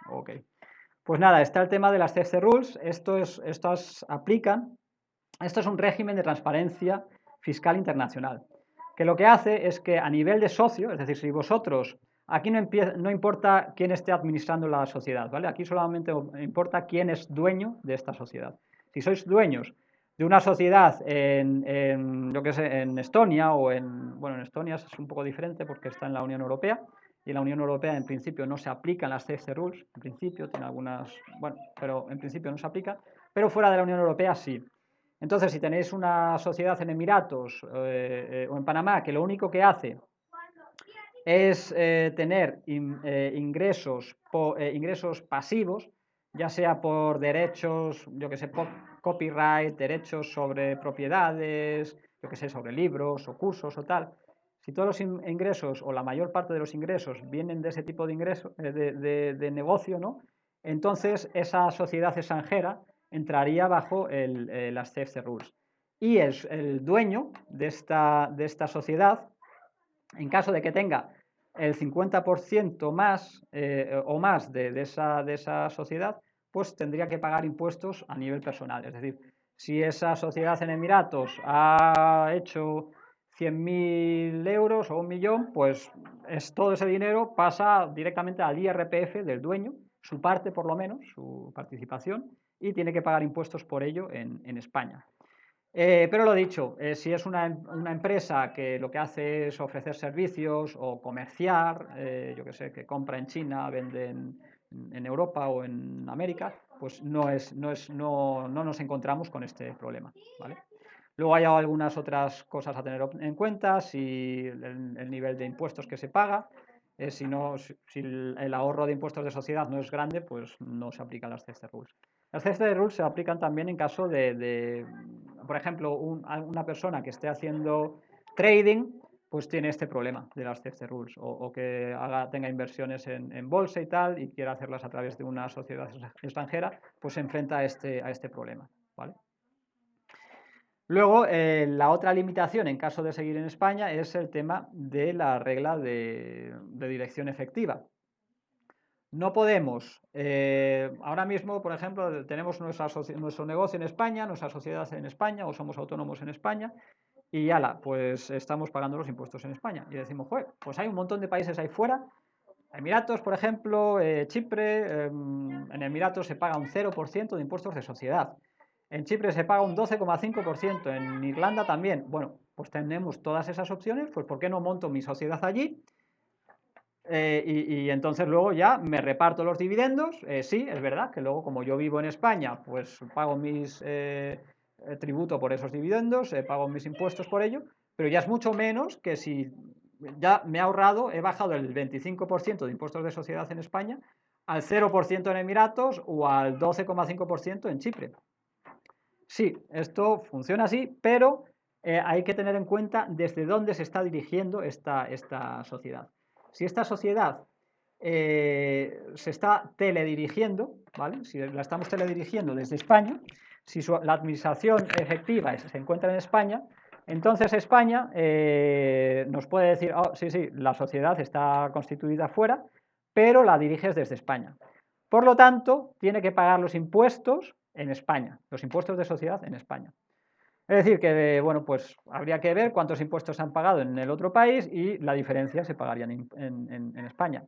Ok. Pues nada, está el tema de las CFC Rules. Estas aplican. Esto es un régimen de transparencia fiscal internacional, que lo que hace es que a nivel de socio, es decir, si vosotros, aquí no importa quién esté administrando la sociedad, ¿vale? Aquí solamente importa quién es dueño de esta sociedad. Si sois dueños de una sociedad yo qué sé, en Estonia o bueno, en Estonia es un poco diferente porque está en la Unión Europea, y en la Unión Europea en principio no se aplican las CFC Rules, en principio tiene algunas, bueno, pero en principio no se aplica, pero fuera de la Unión Europea sí. Entonces, si tenéis una sociedad en Emiratos o en Panamá que lo único que hace es tener ingresos pasivos, ya sea por derechos, yo que sé, copyright, derechos sobre propiedades, yo que sé, sobre libros o cursos o tal. Si todos los ingresos o la mayor parte de los ingresos vienen de ese tipo de ingreso, de negocio, ¿no? Entonces esa sociedad extranjera entraría bajo las CFC Rules. Y el dueño de esta sociedad, en caso de que tenga el 50% más o más de esa sociedad, pues tendría que pagar impuestos a nivel personal. Es decir, si esa sociedad en Emiratos ha hecho 100.000 euros o 1.000.000, pues todo ese dinero pasa directamente al IRPF del dueño, su parte por lo menos, su participación, y tiene que pagar impuestos por ello en España. Pero lo dicho, si es una empresa que lo que hace es ofrecer servicios o comerciar, yo que sé, que compra en China, vende en Europa o en América, pues no nos encontramos con este problema, ¿vale? Luego hay algunas otras cosas a tener en cuenta, si el nivel de impuestos que se paga, si el ahorro de impuestos de sociedad no es grande, pues no se aplican las CFD Rules. Las CFD Rules se aplican también en caso por ejemplo, una persona que esté haciendo trading, pues tiene este problema de las CFD Rules, o que tenga inversiones en bolsa y tal, y quiera hacerlas a través de una sociedad extranjera, pues se enfrenta a este problema, ¿vale? Luego, la otra limitación en caso de seguir en España es el tema de la regla de dirección efectiva. No podemos, ahora mismo, por ejemplo, tenemos nuestro negocio en España, nuestra sociedad en España, o somos autónomos en España, y ala, pues estamos pagando los impuestos en España. Y decimos, joder, pues hay un montón de países ahí fuera, Emiratos, por ejemplo, Chipre, en Emiratos se paga un 0% de impuestos de sociedad. En Chipre se paga un 12,5%, en Irlanda también. Bueno, pues tenemos todas esas opciones, pues ¿por qué no monto mi sociedad allí? Y entonces luego ya me reparto los dividendos. Sí, es verdad que luego como yo vivo en España, pues pago mis tributo por esos dividendos, pago mis impuestos por ello, pero ya es mucho menos que si ya me he ahorrado, he bajado el 25% de impuestos de sociedad en España al 0% en Emiratos o al 12,5% en Chipre. Sí, esto funciona así, pero hay que tener en cuenta desde dónde se está dirigiendo esta sociedad. Si esta sociedad se está teledirigiendo, ¿vale? Si la estamos teledirigiendo desde España, si la administración efectiva se encuentra en España, entonces España nos puede decir, oh, sí, sí, la sociedad está constituida fuera, pero la diriges desde España. Por lo tanto, tiene que pagar los impuestos en España, los impuestos de sociedad en España. Es decir, que bueno, pues habría que ver cuántos impuestos se han pagado en el otro país y la diferencia se pagaría en España.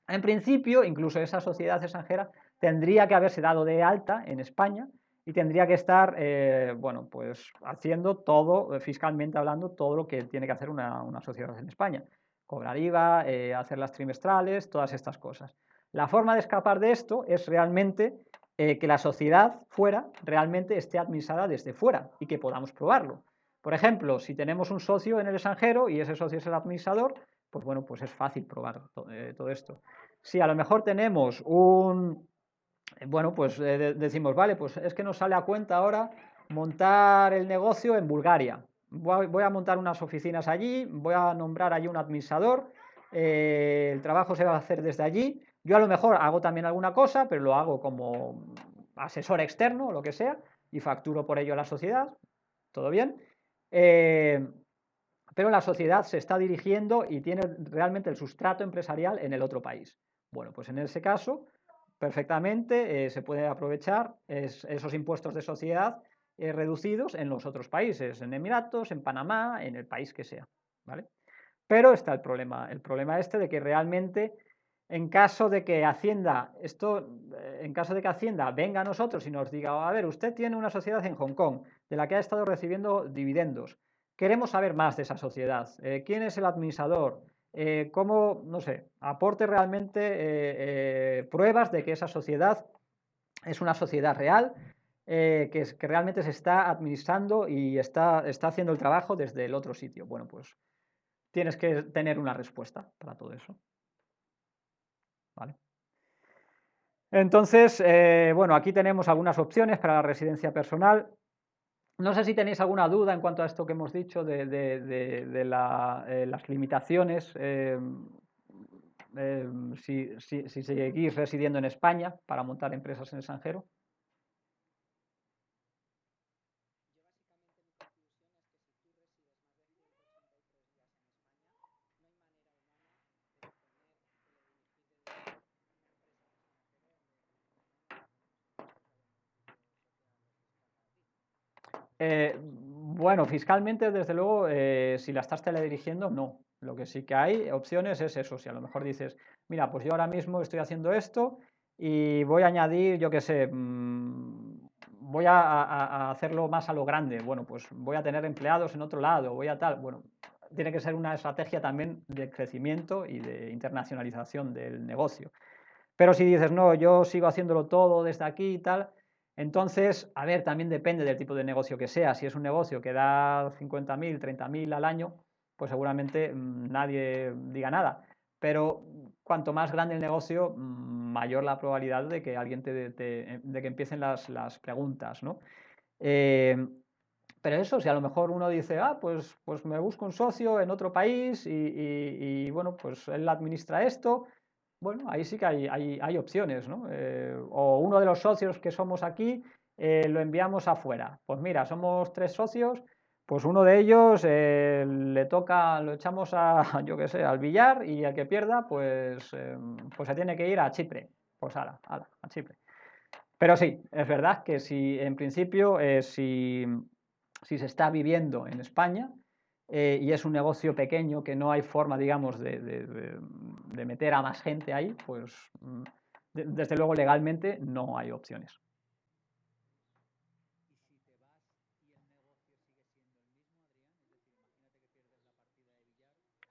En principio, incluso esa sociedad extranjera tendría que haberse dado de alta en España y tendría que estar, bueno, pues haciendo todo, fiscalmente hablando, todo lo que tiene que hacer una sociedad en España. Cobrar IVA, hacer las trimestrales, todas estas cosas. La forma de escapar de esto es realmente que la sociedad fuera realmente esté administrada desde fuera y que podamos probarlo. Por ejemplo, si tenemos un socio en el extranjero y ese socio es el administrador, pues bueno, pues es fácil probar todo esto. Si a lo mejor tenemos bueno, pues decimos, vale, pues es que nos sale a cuenta ahora montar el negocio en Bulgaria. Voy a montar unas oficinas allí, voy a nombrar allí un administrador, el trabajo se va a hacer desde allí. Yo a lo mejor hago también alguna cosa, pero lo hago como asesor externo o lo que sea, y facturo por ello a la sociedad, todo bien. Pero la sociedad se está dirigiendo y tiene realmente el sustrato empresarial en el otro país. Bueno, pues en ese caso, perfectamente se puede aprovechar esos impuestos de sociedad reducidos en los otros países, en Emiratos, en Panamá, en el país que sea, ¿vale? Pero está el problema este de que realmente en caso de que Hacienda, en caso de que Hacienda venga a nosotros y nos diga, a ver, usted tiene una sociedad en Hong Kong de la que ha estado recibiendo dividendos, queremos saber más de esa sociedad, quién es el administrador, cómo, no sé, aporte realmente pruebas de que esa sociedad es una sociedad real, que realmente se está administrando y está haciendo el trabajo desde el otro sitio. Bueno, pues tienes que tener una respuesta para todo eso. ¿Vale? Entonces, bueno, aquí tenemos algunas opciones para la residencia personal. No sé si tenéis alguna duda en cuanto a esto que hemos dicho de las limitaciones, si seguís residiendo en España para montar empresas en el extranjero. Bueno, fiscalmente, desde luego, si la estás teledirigiendo, no. Lo que sí que hay opciones es eso. Si a lo mejor dices, mira, pues yo ahora mismo estoy haciendo esto y voy a añadir, yo qué sé, voy a hacerlo más a lo grande. Bueno, pues voy a tener empleados en otro lado, voy a tal. Bueno, tiene que ser una estrategia también de crecimiento y de internacionalización del negocio. Pero si dices, no, yo sigo haciéndolo todo desde aquí y tal, entonces, a ver, también depende del tipo de negocio que sea. Si es un negocio que da 50.000, 30.000 al año, pues seguramente nadie diga nada. pero cuanto más grande el negocio, mayor la probabilidad de que alguien de que empiecen las preguntas, ¿no? Pero eso, si a lo mejor uno dice, pues me busco un socio en otro país y bueno, pues él administra esto, bueno, ahí sí que hay opciones, ¿no? O uno de los socios que somos aquí lo enviamos afuera. Pues mira, somos 3 socios, pues uno de ellos le toca, lo echamos a, yo qué sé, al billar y el que pierda, pues se tiene que ir a Chipre. Pues ala, a Chipre. Pero sí, es verdad que si en principio, si se está viviendo en España y es un negocio pequeño que no hay forma, digamos, de meter a más gente ahí, pues desde luego legalmente no hay opciones.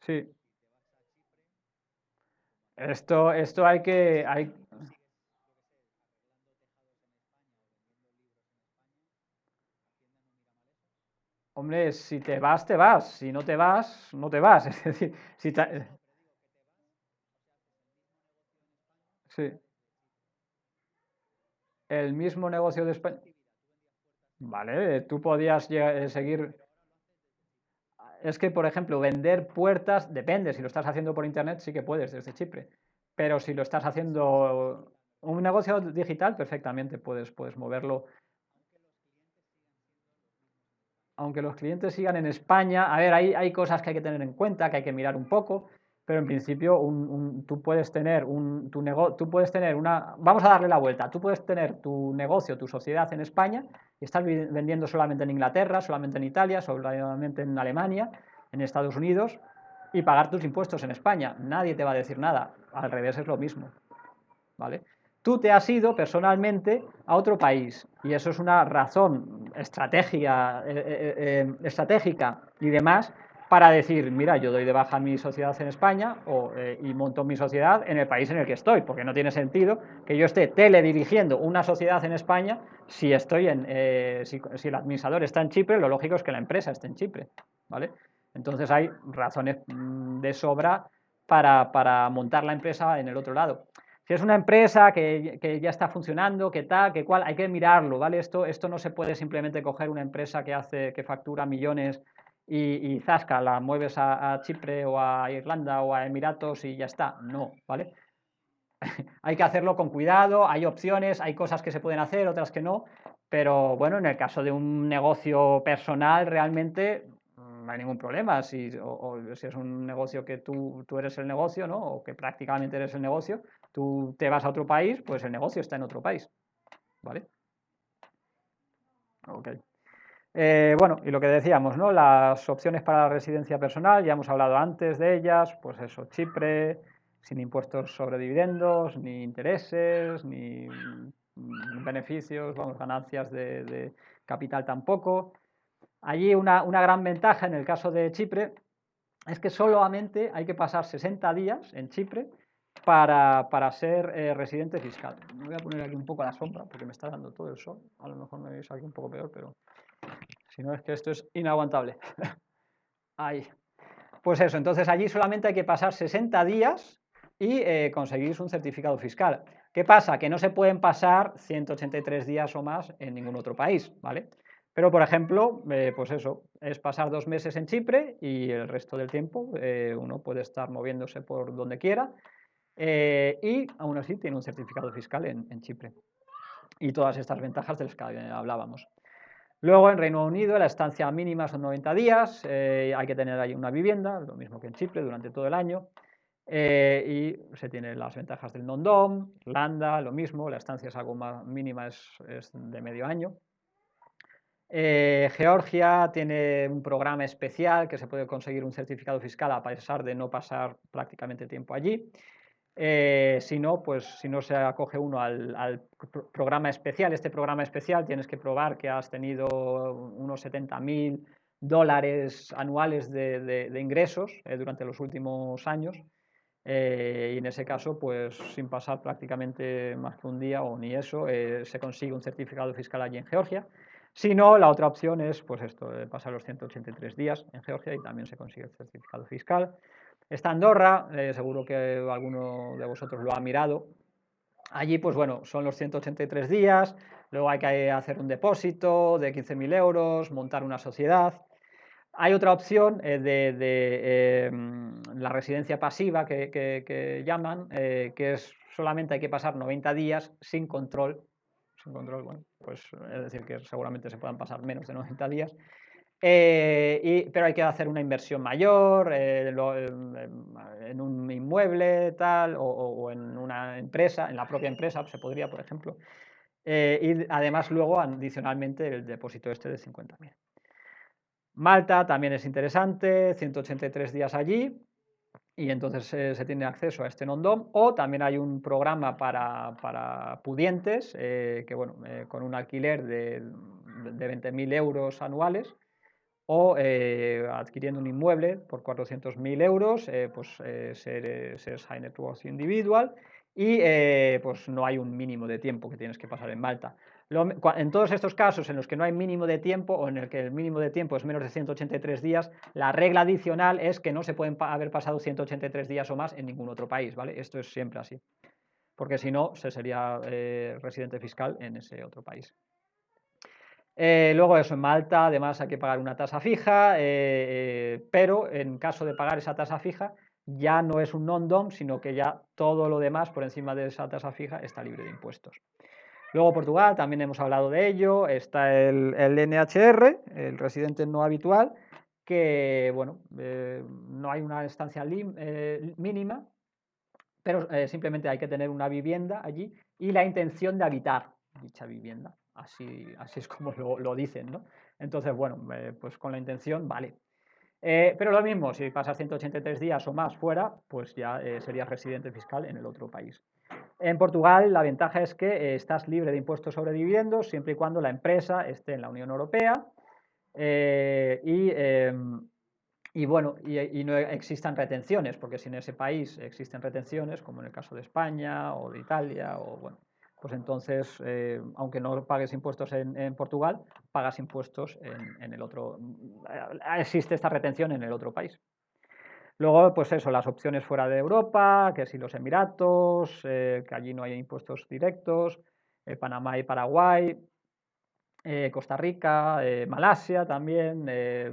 Sí, esto hombre, si te vas, te vas, si no te vas, no te vas, es decir, si sí, el mismo negocio de España, vale, tú podías seguir. Es que, por ejemplo, vender puertas, depende, si lo estás haciendo por internet sí que puedes desde Chipre, pero si lo estás haciendo un negocio digital, perfectamente puedes moverlo. Aunque los clientes sigan en España, a ver, hay cosas que hay que tener en cuenta, que hay que mirar un poco, pero en principio tú puedes tener tú puedes tener vamos a darle la vuelta, tú puedes tener tu negocio, tu sociedad en España y estás vendiendo solamente en Inglaterra, solamente en Italia, solamente en Alemania, en Estados Unidos y pagar tus impuestos en España. Nadie te va a decir nada, al revés es lo mismo, ¿vale? Tú te has ido personalmente a otro país y eso es una razón estratégica y demás para decir, mira, yo doy de baja mi sociedad en España y monto mi sociedad en el país en el que estoy, porque no tiene sentido que yo esté teledirigiendo una sociedad en España si si el administrador está en Chipre, lo lógico es que la empresa esté en Chipre, ¿vale? Entonces hay razones de sobra para montar la empresa en el otro lado. Si es una empresa que ya está funcionando, que tal, que cual, hay que mirarlo, ¿vale? Esto no se puede simplemente coger una empresa que factura millones y zasca, la mueves a Chipre o a Irlanda o a Emiratos y ya está. No, ¿vale? Hay que hacerlo con cuidado, hay opciones, hay cosas que se pueden hacer, otras que no, pero bueno, en el caso de un negocio personal realmente no hay ningún problema. O si es un negocio que tú eres el negocio, ¿no? O que prácticamente eres el negocio, tú te vas a otro país, pues el negocio está en otro país, ¿vale? Ok. Bueno, y lo que decíamos, ¿no? Las opciones para la residencia personal, ya hemos hablado antes de ellas, pues eso, Chipre, sin impuestos sobre dividendos, ni intereses, ni beneficios, vamos, ganancias de capital tampoco. Allí una gran ventaja en el caso de Chipre es que solamente hay que pasar 60 días en Chipre para ser residente fiscal. Me voy a poner aquí un poco a la sombra porque me está dando todo el sol. A lo mejor me veis aquí un poco peor, pero si no es que esto es inaguantable. Ahí. Pues eso, entonces allí solamente hay que pasar 60 días y conseguís un certificado fiscal. ¿Qué pasa? Que no se pueden pasar 183 días o más en ningún otro país, ¿vale? Pero, por ejemplo, pues eso, es pasar 2 meses en Chipre y el resto del tiempo uno puede estar moviéndose por donde quiera y aún así tiene un certificado fiscal en Chipre. Y todas estas ventajas de las que hablábamos. Luego, en Reino Unido, la estancia mínima son 90 días, hay que tener ahí una vivienda, lo mismo que en Chipre, durante todo el año, y se tienen las ventajas del non-dom. Irlanda, lo mismo, la estancia es algo más mínima, es de medio año. Georgia tiene un programa especial que se puede conseguir un certificado fiscal a pesar de no pasar prácticamente tiempo allí. Si no, pues si no se acoge uno al programa especial, este programa especial tienes que probar que has tenido unos 70.000 dólares anuales de ingresos durante los últimos años. Y en ese caso, pues sin pasar prácticamente más que un día o ni eso, se consigue un certificado fiscal allí en Georgia. Si no, la otra opción es pues esto, pasar los 183 días en Georgia y también se consigue el certificado fiscal. Está Andorra, seguro que alguno de vosotros lo ha mirado. Allí, pues bueno, son los 183 días, luego hay que hacer un depósito de 15.000 euros, montar una sociedad. Hay otra opción la residencia pasiva que llaman, que es solamente hay que pasar 90 días sin control. Sin control, bueno, pues es decir, que seguramente se puedan pasar menos de 90 días. Pero hay que hacer una inversión mayor en un inmueble tal o en una empresa, en la propia empresa se podría, por ejemplo. Y además luego adicionalmente el depósito este de 50.000. Malta también es interesante, 183 días allí y entonces se tiene acceso a este non-dom, o también hay un programa para pudientes que bueno, con un alquiler de 20.000 euros anuales o adquiriendo un inmueble por 400.000 euros, pues ser high net worth individual y pues no hay un mínimo de tiempo que tienes que pasar en Malta. En todos estos casos en los que no hay mínimo de tiempo o en el que el mínimo de tiempo es menos de 183 días, la regla adicional es que no se pueden haber pasado 183 días o más en ningún otro país, ¿vale? Esto es siempre así, porque si no, se sería residente fiscal en ese otro país. Luego eso, en Malta además hay que pagar una tasa fija, pero en caso de pagar esa tasa fija ya no es un non-dom, sino que ya todo lo demás por encima de esa tasa fija está libre de impuestos. Luego Portugal, también hemos hablado de ello, está el NHR, el residente no habitual, que bueno, no hay una estancia mínima, pero simplemente hay que tener una vivienda allí y la intención de habitar dicha vivienda. Así es como lo dicen, ¿no? Entonces, bueno, pues con la intención, vale. Pero lo mismo, si pasas 183 días o más fuera, pues ya serías residente fiscal en el otro país. En Portugal la ventaja es que estás libre de impuestos sobre dividendos siempre y cuando la empresa esté en la Unión Europea y bueno, y no existan retenciones, porque si en ese país existen retenciones, como en el caso de España o de Italia, o bueno, pues entonces, aunque no pagues impuestos en Portugal, pagas impuestos en el otro, existe esta retención en el otro país. Luego, pues eso, las opciones fuera de Europa, que si los Emiratos, que allí no hay impuestos directos, Panamá y Paraguay, Costa Rica, Malasia también,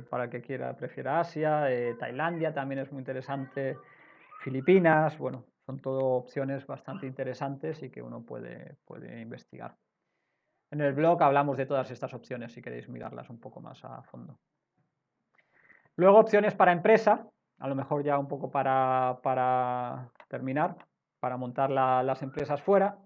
para el que prefiera Asia, Tailandia también es muy interesante, Filipinas, bueno, son todo opciones bastante interesantes y que uno puede investigar. En el blog hablamos de todas estas opciones si queréis mirarlas un poco más a fondo. Luego opciones para empresa, a lo mejor ya un poco para terminar, para montar las empresas fuera.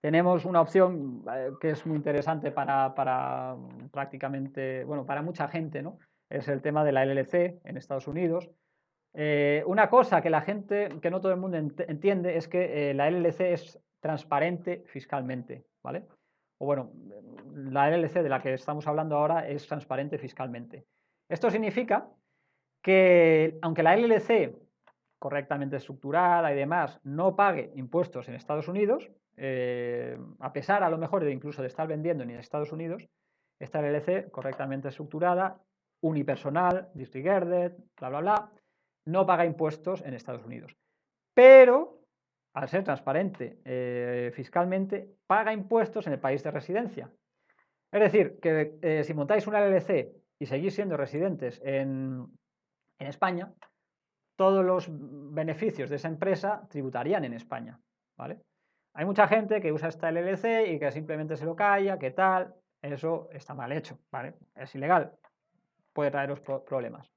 Tenemos una opción que es muy interesante para prácticamente, bueno, para mucha gente, ¿no? Es el tema de la LLC en Estados Unidos. Una cosa que la gente, que no todo el mundo entiende, es que la LLC es transparente fiscalmente, ¿vale? O bueno, la LLC de la que estamos hablando ahora es transparente fiscalmente. Esto significa que aunque la LLC correctamente estructurada y demás no pague impuestos en Estados Unidos, a pesar a lo mejor de incluso de estar vendiendo en Estados Unidos, esta LLC correctamente estructurada, unipersonal, disregarded, bla, bla, bla, no paga impuestos en Estados Unidos. Pero, al ser transparente fiscalmente, paga impuestos en el país de residencia. Es decir, que si montáis una LLC y seguís siendo residentes en España, todos los beneficios de esa empresa tributarían en España, ¿vale? Hay mucha gente que usa esta LLC y que simplemente se lo calla, que tal, eso está mal hecho, ¿vale? Es ilegal, puede traeros problemas.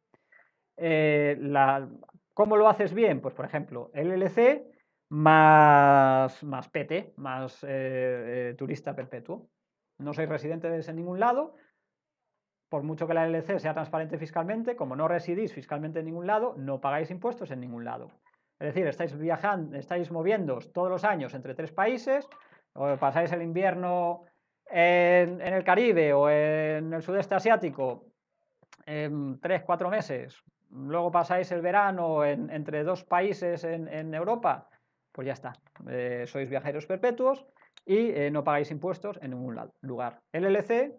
¿Cómo lo haces bien? Pues por ejemplo, LLC más PT, más turista perpetuo. No sois residentes en ningún lado, por mucho que la LLC sea transparente fiscalmente, como no residís fiscalmente en ningún lado, no pagáis impuestos en ningún lado. Es decir, estáis viajando, estáis moviéndoos todos los años entre 3 países, o pasáis el invierno en el Caribe o en el sudeste asiático en 3-4 meses, luego pasáis el verano entre 2 países en Europa, pues ya está, sois viajeros perpetuos y no pagáis impuestos en ningún lugar. LLC,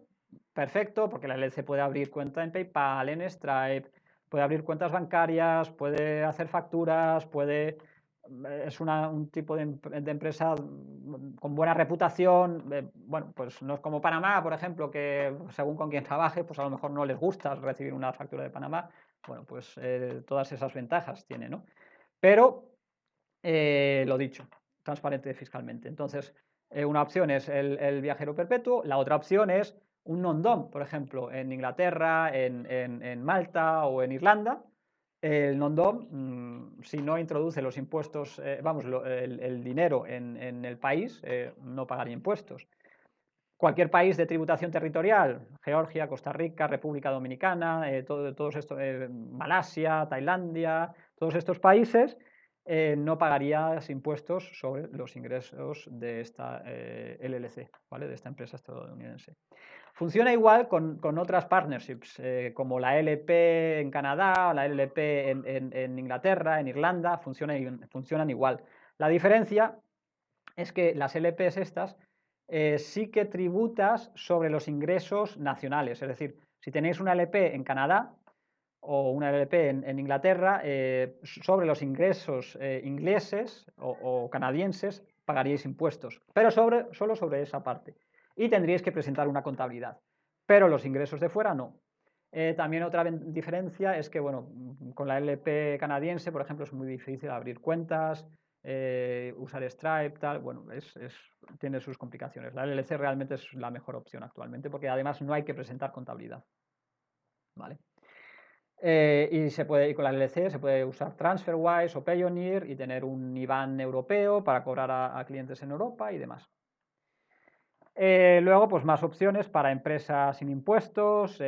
perfecto, porque la LLC puede abrir cuenta en PayPal, en Stripe, puede abrir cuentas bancarias, puede hacer facturas, es un tipo de empresa con buena reputación. Bueno, pues no es como Panamá, por ejemplo, que según con quien trabaje, pues a lo mejor no les gusta recibir una factura de Panamá. Bueno, pues todas esas ventajas tiene, ¿no? Pero, lo dicho, transparente fiscalmente. Entonces, una opción es el viajero perpetuo, la otra opción es un non-dom, por ejemplo, en Inglaterra, en Malta o en Irlanda. El non-dom, si no introduce los impuestos, vamos, el dinero en el país, no pagaría impuestos. Cualquier país de tributación territorial, Georgia, Costa Rica, República Dominicana, todos estos, Malasia, Tailandia, todos estos países, no pagarías impuestos sobre los ingresos de esta LLC, ¿vale? De esta empresa estadounidense. Funciona igual con otras partnerships, como la LP en Canadá, la LP en Inglaterra, en Irlanda, funcionan igual. La diferencia es que las LPs estas sí que tributas sobre los ingresos nacionales. Es decir, si tenéis una LP en Canadá o una LP en Inglaterra, sobre los ingresos ingleses o canadienses pagaríais impuestos, pero solo sobre esa parte. Y tendríais que presentar una contabilidad, pero los ingresos de fuera no. También otra diferencia es que, bueno, con la LP canadiense, por ejemplo, es muy difícil abrir cuentas, usar Stripe, tal, bueno, tiene sus complicaciones. La LLC realmente es la mejor opción actualmente porque además no hay que presentar contabilidad, ¿vale? Y con la LLC se puede usar TransferWise o Payoneer y tener un IBAN europeo para cobrar a clientes en Europa y demás. Luego, pues más opciones para empresas sin impuestos,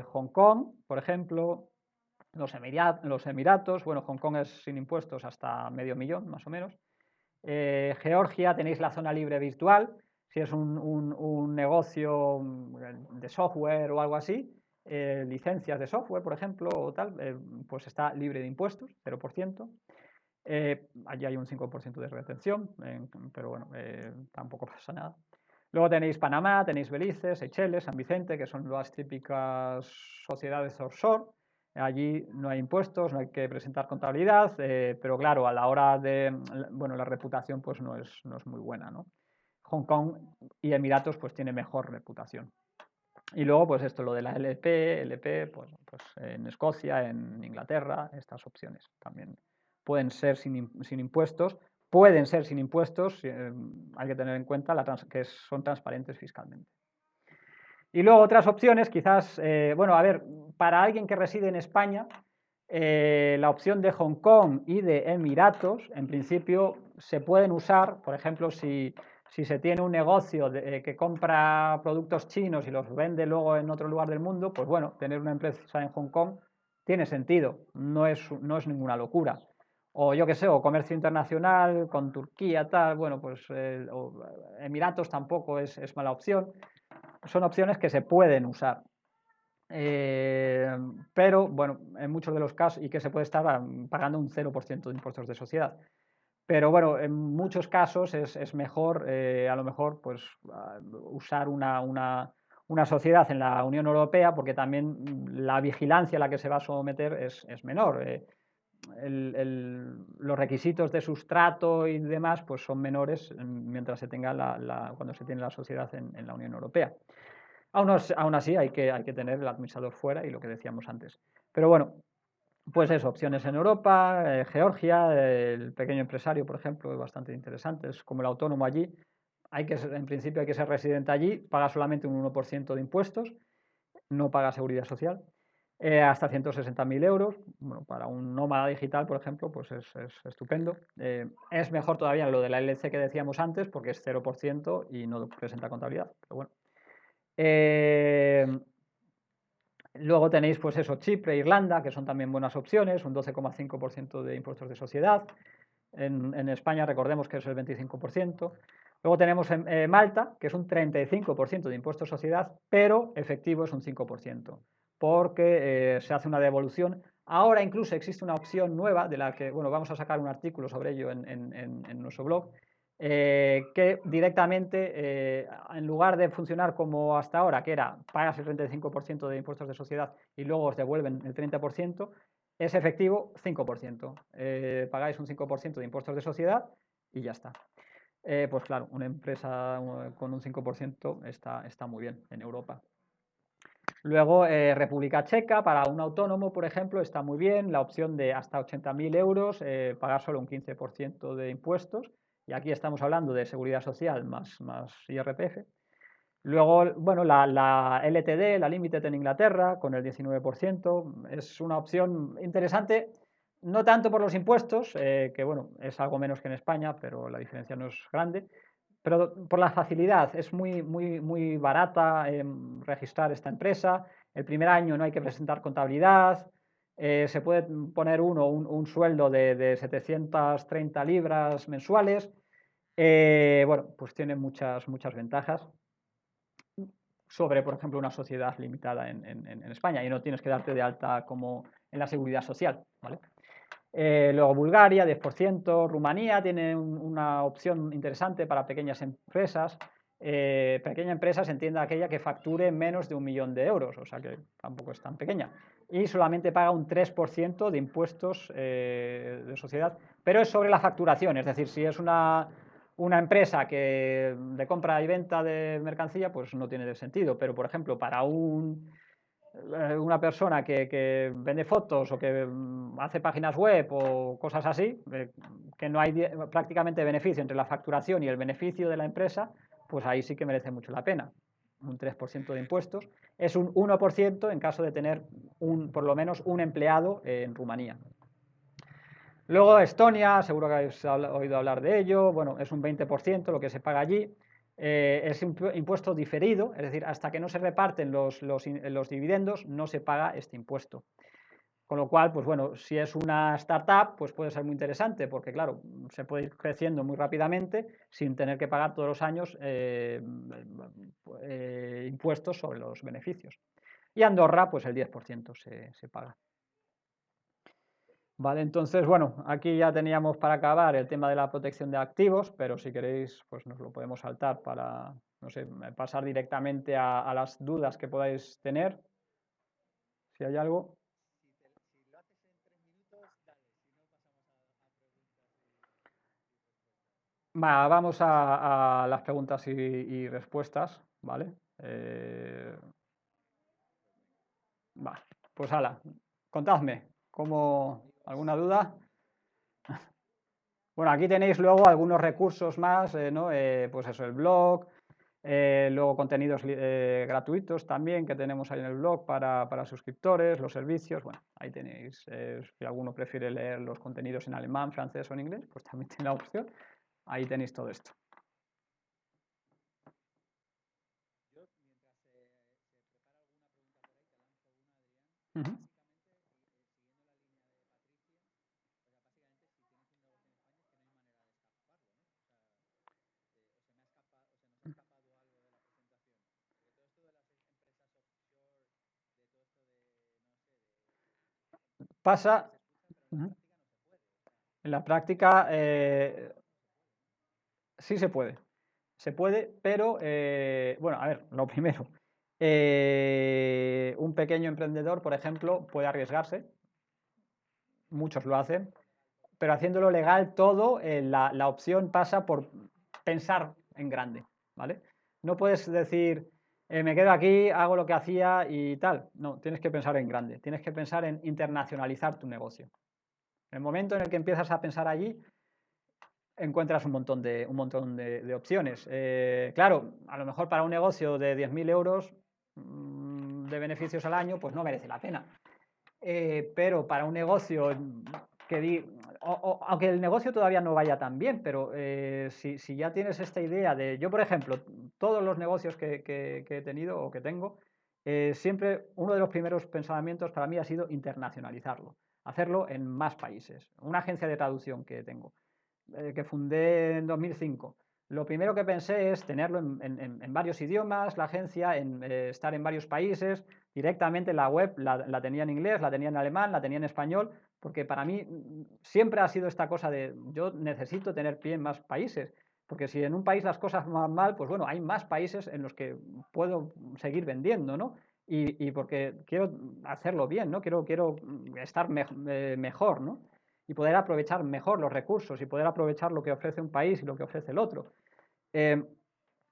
Hong Kong, por ejemplo, los Emiratos, bueno, Hong Kong es sin impuestos hasta $500,000, más o menos. Georgia, tenéis la zona libre virtual, si es un negocio de software o algo así, licencias de software, por ejemplo, o tal, pues está libre de impuestos, 0%. Allí hay un 5% de retención, pero bueno, tampoco pasa nada. Luego tenéis Panamá, tenéis Belice, Seychelles, San Vicente, que son las típicas sociedades offshore. Allí no hay impuestos, no hay que presentar contabilidad, pero claro, a la hora de, bueno, la reputación pues no es muy buena, ¿no? Hong Kong y Emiratos pues tiene mejor reputación. Y luego pues esto, lo de la LP, pues en Escocia, en Inglaterra, estas opciones también pueden ser sin impuestos, hay que tener en cuenta que son transparentes fiscalmente. Y luego otras opciones, quizás, bueno, a ver, para alguien que reside en España, la opción de Hong Kong y de Emiratos, en principio, se pueden usar, por ejemplo, si se tiene un negocio que compra productos chinos y los vende luego en otro lugar del mundo, pues bueno, tener una empresa en Hong Kong tiene sentido, no es ninguna locura. O yo qué sé, o comercio internacional con Turquía, tal, bueno, pues Emiratos tampoco es mala opción. Son opciones que se pueden usar. Pero, bueno, en muchos de los casos, y que se puede estar pagando un 0% de impuestos de sociedad. Pero bueno, en muchos casos es mejor, a lo mejor, pues usar una sociedad en la Unión Europea, porque también la vigilancia a la que se va a someter es menor. Los requisitos de sustrato y demás pues son menores mientras se tenga cuando se tiene la sociedad en la Unión Europea. Aún así hay que tener el administrador fuera y lo que decíamos antes. Pero bueno, pues eso, opciones en Europa, Georgia, el pequeño empresario, por ejemplo, es bastante interesante, es como el autónomo allí. En principio hay que ser residente allí, paga solamente un 1% de impuestos, no paga seguridad social. Hasta 160.000 euros, bueno, para un nómada digital, por ejemplo, pues es estupendo. Es mejor todavía lo de la LLC que decíamos antes, porque es 0% y no presenta contabilidad, pero bueno. Luego tenéis, pues eso, Chipre, Irlanda, que son también buenas opciones, un 12,5% de impuestos de sociedad. En España recordemos que es el 25%. Luego tenemos Malta, que es un 35% de impuesto de sociedad, pero efectivo es un 5%, porque se hace una devolución. Ahora incluso existe una opción nueva de la que, bueno, vamos a sacar un artículo sobre ello en nuestro blog, que directamente, en lugar de funcionar como hasta ahora, que era pagas el 35% de impuestos de sociedad y luego os devuelven el 30%, es efectivo 5%. Pagáis un 5% de impuestos de sociedad y ya está. Pues claro, una empresa con un 5% está muy bien en Europa. Luego, República Checa, para un autónomo, por ejemplo, está muy bien la opción de hasta 80.000 euros, pagar solo un 15% de impuestos, y aquí estamos hablando de seguridad social más IRPF. Luego, bueno, la LTD, la Limited en Inglaterra, con el 19%, es una opción interesante, no tanto por los impuestos, que bueno, es algo menos que en España, pero la diferencia no es grande, pero por la facilidad, es muy barata registrar esta empresa. El primer año no hay que presentar contabilidad, se puede poner un sueldo de 730 libras mensuales. Bueno, pues tiene muchas ventajas sobre, por ejemplo, una sociedad limitada en España, y no tienes que darte de alta como en la seguridad social, ¿vale? Luego Bulgaria, 10%, Rumanía tiene una opción interesante para pequeñas empresas. Pequeña empresa se entiende aquella que facture menos de 1 millón de euros, o sea que tampoco es tan pequeña. Y solamente paga un 3% de impuestos de sociedad, pero es sobre la facturación, es decir, si es una empresa de compra y venta de mercancía, pues no tiene sentido, pero por ejemplo, para una persona que vende fotos o que hace páginas web o cosas así, que no hay prácticamente beneficio entre la facturación y el beneficio de la empresa, pues ahí sí que merece mucho la pena. Un 3% de impuestos es un 1% en caso de tener por lo menos un empleado en Rumanía. Luego Estonia, seguro que habéis oído hablar de ello, bueno, es un 20% lo que se paga allí. Es un impuesto diferido, es decir, hasta que no se reparten los dividendos no se paga este impuesto. Con lo cual, pues bueno, si es una startup, pues puede ser muy interesante, porque claro, se puede ir creciendo muy rápidamente sin tener que pagar todos los años impuestos sobre los beneficios. Y Andorra, pues el 10% se paga. Vale, entonces, bueno, aquí ya teníamos para acabar el tema de la protección de activos, pero si queréis, pues nos lo podemos saltar para, no sé, pasar directamente a las dudas que podáis tener, si hay algo. Si lo haces en 3 minutos, dale. Si no, pasamos a preguntas y respuestas. Vamos a las preguntas y respuestas, ¿vale? Pues hala, contadme, ¿alguna duda? Bueno, aquí tenéis luego algunos recursos más, ¿no? Pues eso, el blog, luego contenidos gratuitos también que tenemos ahí en el blog para suscriptores, los servicios, bueno, ahí tenéis, si alguno prefiere leer los contenidos en alemán, francés o en inglés, pues también tiene la opción, ahí tenéis todo esto. Yo, mientras se prepara alguna pregunta por ahí, te lanzo una, Adrián. Uh-huh. Pasa, en la práctica sí se puede, pero bueno, a ver, lo primero, un pequeño emprendedor, por ejemplo, puede arriesgarse, muchos lo hacen, pero haciéndolo legal todo, la opción pasa por pensar en grande, ¿vale? No puedes decir, me quedo aquí, hago lo que hacía y tal. No, tienes que pensar en grande, tienes que pensar en internacionalizar tu negocio. En el momento en el que empiezas a pensar allí, encuentras un montón de opciones. Claro, a lo mejor para un negocio de 10.000 euros de beneficios al año, pues no merece la pena. Pero para un negocio aunque el negocio todavía no vaya tan bien, pero si ya tienes esta idea de, yo por ejemplo, todos los negocios que he tenido o que tengo, siempre uno de los primeros pensamientos para mí ha sido internacionalizarlo, hacerlo en más países. Una agencia de traducción que tengo, que fundé en 2005. Lo primero que pensé es tenerlo en varios idiomas, la agencia, estar en varios países. Directamente la web la tenía en inglés, la tenía en alemán, la tenía en español, porque para mí siempre ha sido esta cosa de yo necesito tener pie en más países, porque si en un país las cosas van mal, pues bueno, hay más países en los que puedo seguir vendiendo, ¿no? y porque quiero hacerlo bien, ¿no? Quiero estar mejor, ¿no? Y poder aprovechar mejor los recursos y poder aprovechar lo que ofrece un país y lo que ofrece el otro. Eh,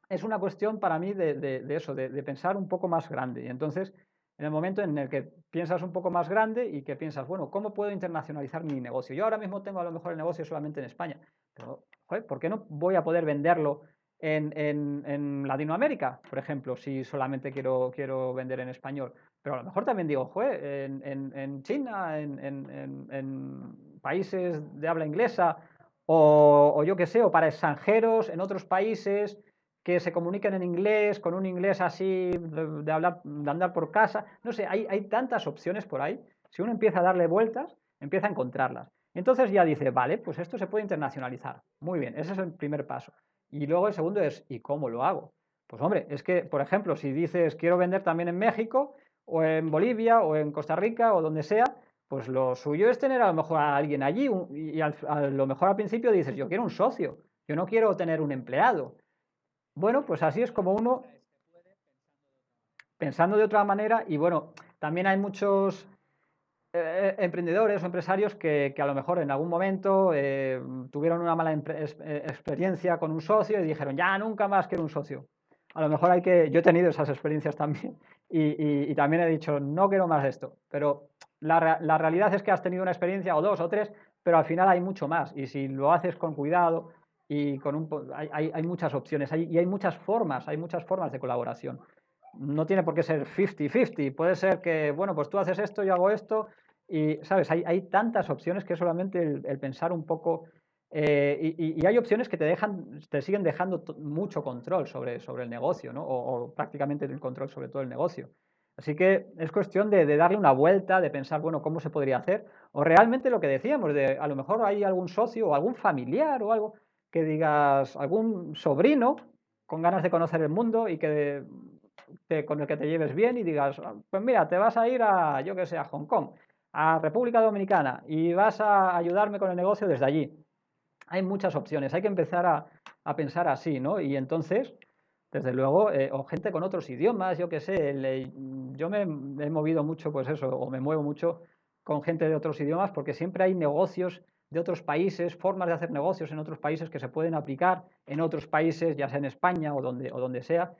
es una cuestión para mí de eso, de pensar un poco más grande. Y entonces, en el momento en el que piensas un poco más grande y que piensas, bueno, ¿cómo puedo internacionalizar mi negocio? Yo ahora mismo tengo a lo mejor el negocio solamente en España, pero, joder, ¿por qué no voy a poder venderlo en Latinoamérica, por ejemplo, si solamente quiero vender en español? Pero a lo mejor también digo, joder, en China, en países de habla inglesa, o yo qué sé, o para extranjeros en otros países que se comuniquen en inglés, con un inglés así de hablar, de andar por casa. No sé, hay tantas opciones por ahí. Si uno empieza a darle vueltas, empieza a encontrarlas. Entonces ya dice, vale, pues esto se puede internacionalizar. Muy bien, ese es el primer paso. Y luego el segundo es, ¿y cómo lo hago? Pues hombre, es que, por ejemplo, si dices quiero vender también en México, o en Bolivia, o en Costa Rica, o donde sea, pues lo suyo es tener a lo mejor a alguien allí y a lo mejor al principio dices, yo quiero un socio, yo no quiero tener un empleado. Bueno, pues así es como uno, pensando de otra manera, y bueno, también hay muchos emprendedores o empresarios que a lo mejor en algún momento tuvieron una mala experiencia con un socio y dijeron, ya nunca más quiero un socio. A lo mejor yo he tenido esas experiencias también y también he dicho, no quiero más esto, pero la realidad es que has tenido una experiencia o dos o tres, pero al final hay mucho más y si lo haces con cuidado y hay muchas opciones y hay muchas formas de colaboración. No tiene por qué ser 50-50, puede ser que, bueno, pues tú haces esto, yo hago esto, y, ¿sabes? Hay tantas opciones que solamente el pensar un poco, y hay opciones que te siguen dejando mucho control sobre el negocio, ¿no? O prácticamente el control sobre todo el negocio. Así que es cuestión de darle una vuelta, de pensar, bueno, ¿cómo se podría hacer? O realmente lo que decíamos, de a lo mejor hay algún socio o algún familiar o algo que digas, algún sobrino con ganas de conocer el mundo y con el que te lleves bien y digas, pues mira, te vas a ir a, yo que sé, a Hong Kong, a República Dominicana y vas a ayudarme con el negocio desde allí. Hay muchas opciones, hay que empezar a pensar así, ¿no? Y entonces, desde luego, o gente con otros idiomas, yo que sé, yo me he movido mucho, pues eso, o me muevo mucho con gente de otros idiomas porque siempre hay negocios de otros países, formas de hacer negocios en otros países que se pueden aplicar en otros países, ya sea en España o donde sea,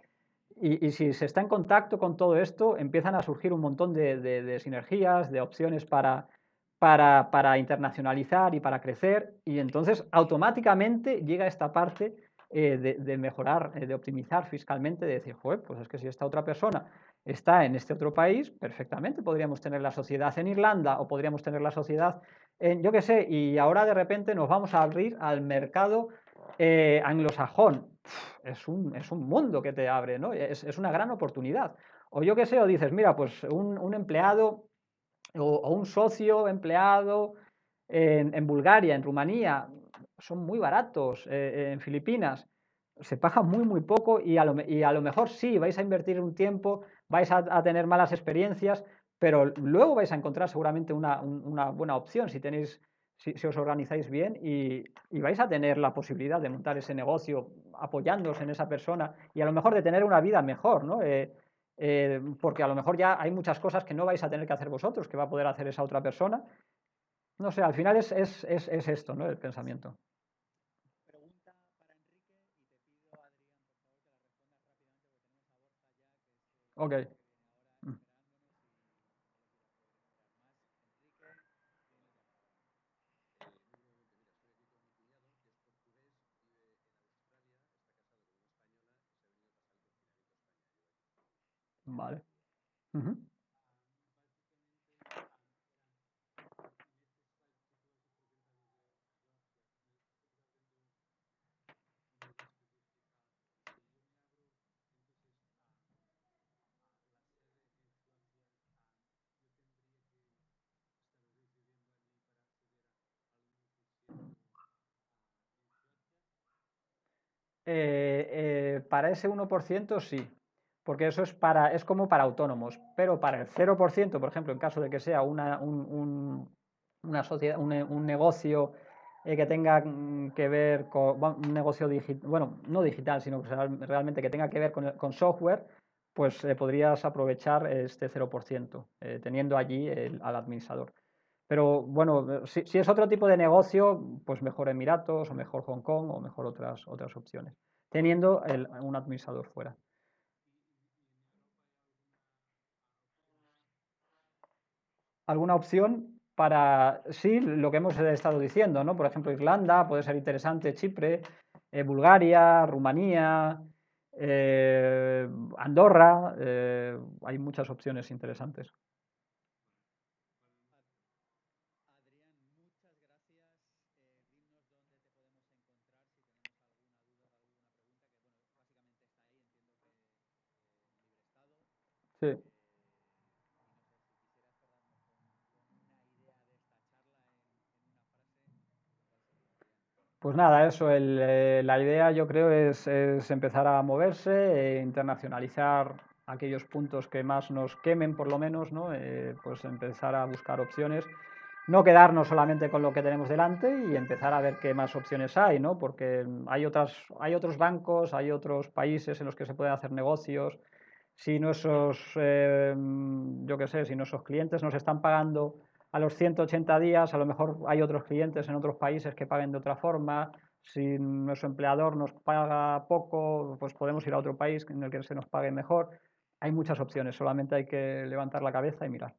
y si se está en contacto con todo esto, empiezan a surgir un montón de sinergias, de opciones para internacionalizar y para crecer, y entonces automáticamente llega esta parte de mejorar, de optimizar fiscalmente, de decir, joder, pues es que si esta otra persona está en este otro país, perfectamente podríamos tener la sociedad en Irlanda o podríamos tener la sociedad en, yo qué sé, y ahora de repente nos vamos a abrir al mercado anglosajón. Es un mundo que te abre, ¿no? Es una gran oportunidad. O yo qué sé, o dices, mira, pues un empleado o un socio empleado en Bulgaria, en Rumanía, son muy baratos, en Filipinas, se paga muy, muy poco y a lo mejor sí, vais a invertir un tiempo, vais a tener malas experiencias, pero luego vais a encontrar seguramente una buena opción si os organizáis bien y vais a tener la posibilidad de montar ese negocio apoyándoos en esa persona y a lo mejor de tener una vida mejor, ¿no? Porque a lo mejor ya hay muchas cosas que no vais a tener que hacer vosotros, que va a poder hacer esa otra persona. No sé, al final es esto, ¿no? El pensamiento. Pregunta para Enrique y te pido, Adrián, por favor, que la respondas rápidamente porque tenemos a Borja ya, que es Ok. el que viene ahora Mm. esperándonos y no lo quiero sobrecargar más. Enrique, tienes la palabra. Vale. Ujú. Para ese 1% sí, porque eso es como para autónomos, pero para el 0%, por ejemplo, en caso de que sea una sociedad, un negocio que tenga que ver con un negocio digital, bueno, no digital, sino que realmente que tenga que ver con software, pues podrías aprovechar este 0%, teniendo allí al administrador. Pero bueno, si es otro tipo de negocio, pues mejor Emiratos o mejor Hong Kong o mejor otras opciones, teniendo un administrador fuera. ¿Alguna opción para, sí, lo que hemos estado diciendo, ¿no? Por ejemplo, Irlanda, puede ser interesante, Chipre, Bulgaria, Rumanía, Andorra, hay muchas opciones interesantes. Sí. Pues nada, eso, la idea yo creo es empezar a moverse, internacionalizar aquellos puntos que más nos quemen por lo menos, ¿no? Pues empezar a buscar opciones, no quedarnos solamente con lo que tenemos delante y empezar a ver qué más opciones hay, ¿no? Porque hay otros bancos, hay otros países en los que se pueden hacer negocios. Si nuestros, yo qué sé, si nuestros clientes nos están pagando a los 180 días, a lo mejor hay otros clientes en otros países que paguen de otra forma. Si nuestro empleador nos paga poco, pues podemos ir a otro país en el que se nos pague mejor. Hay muchas opciones, solamente hay que levantar la cabeza y mirar.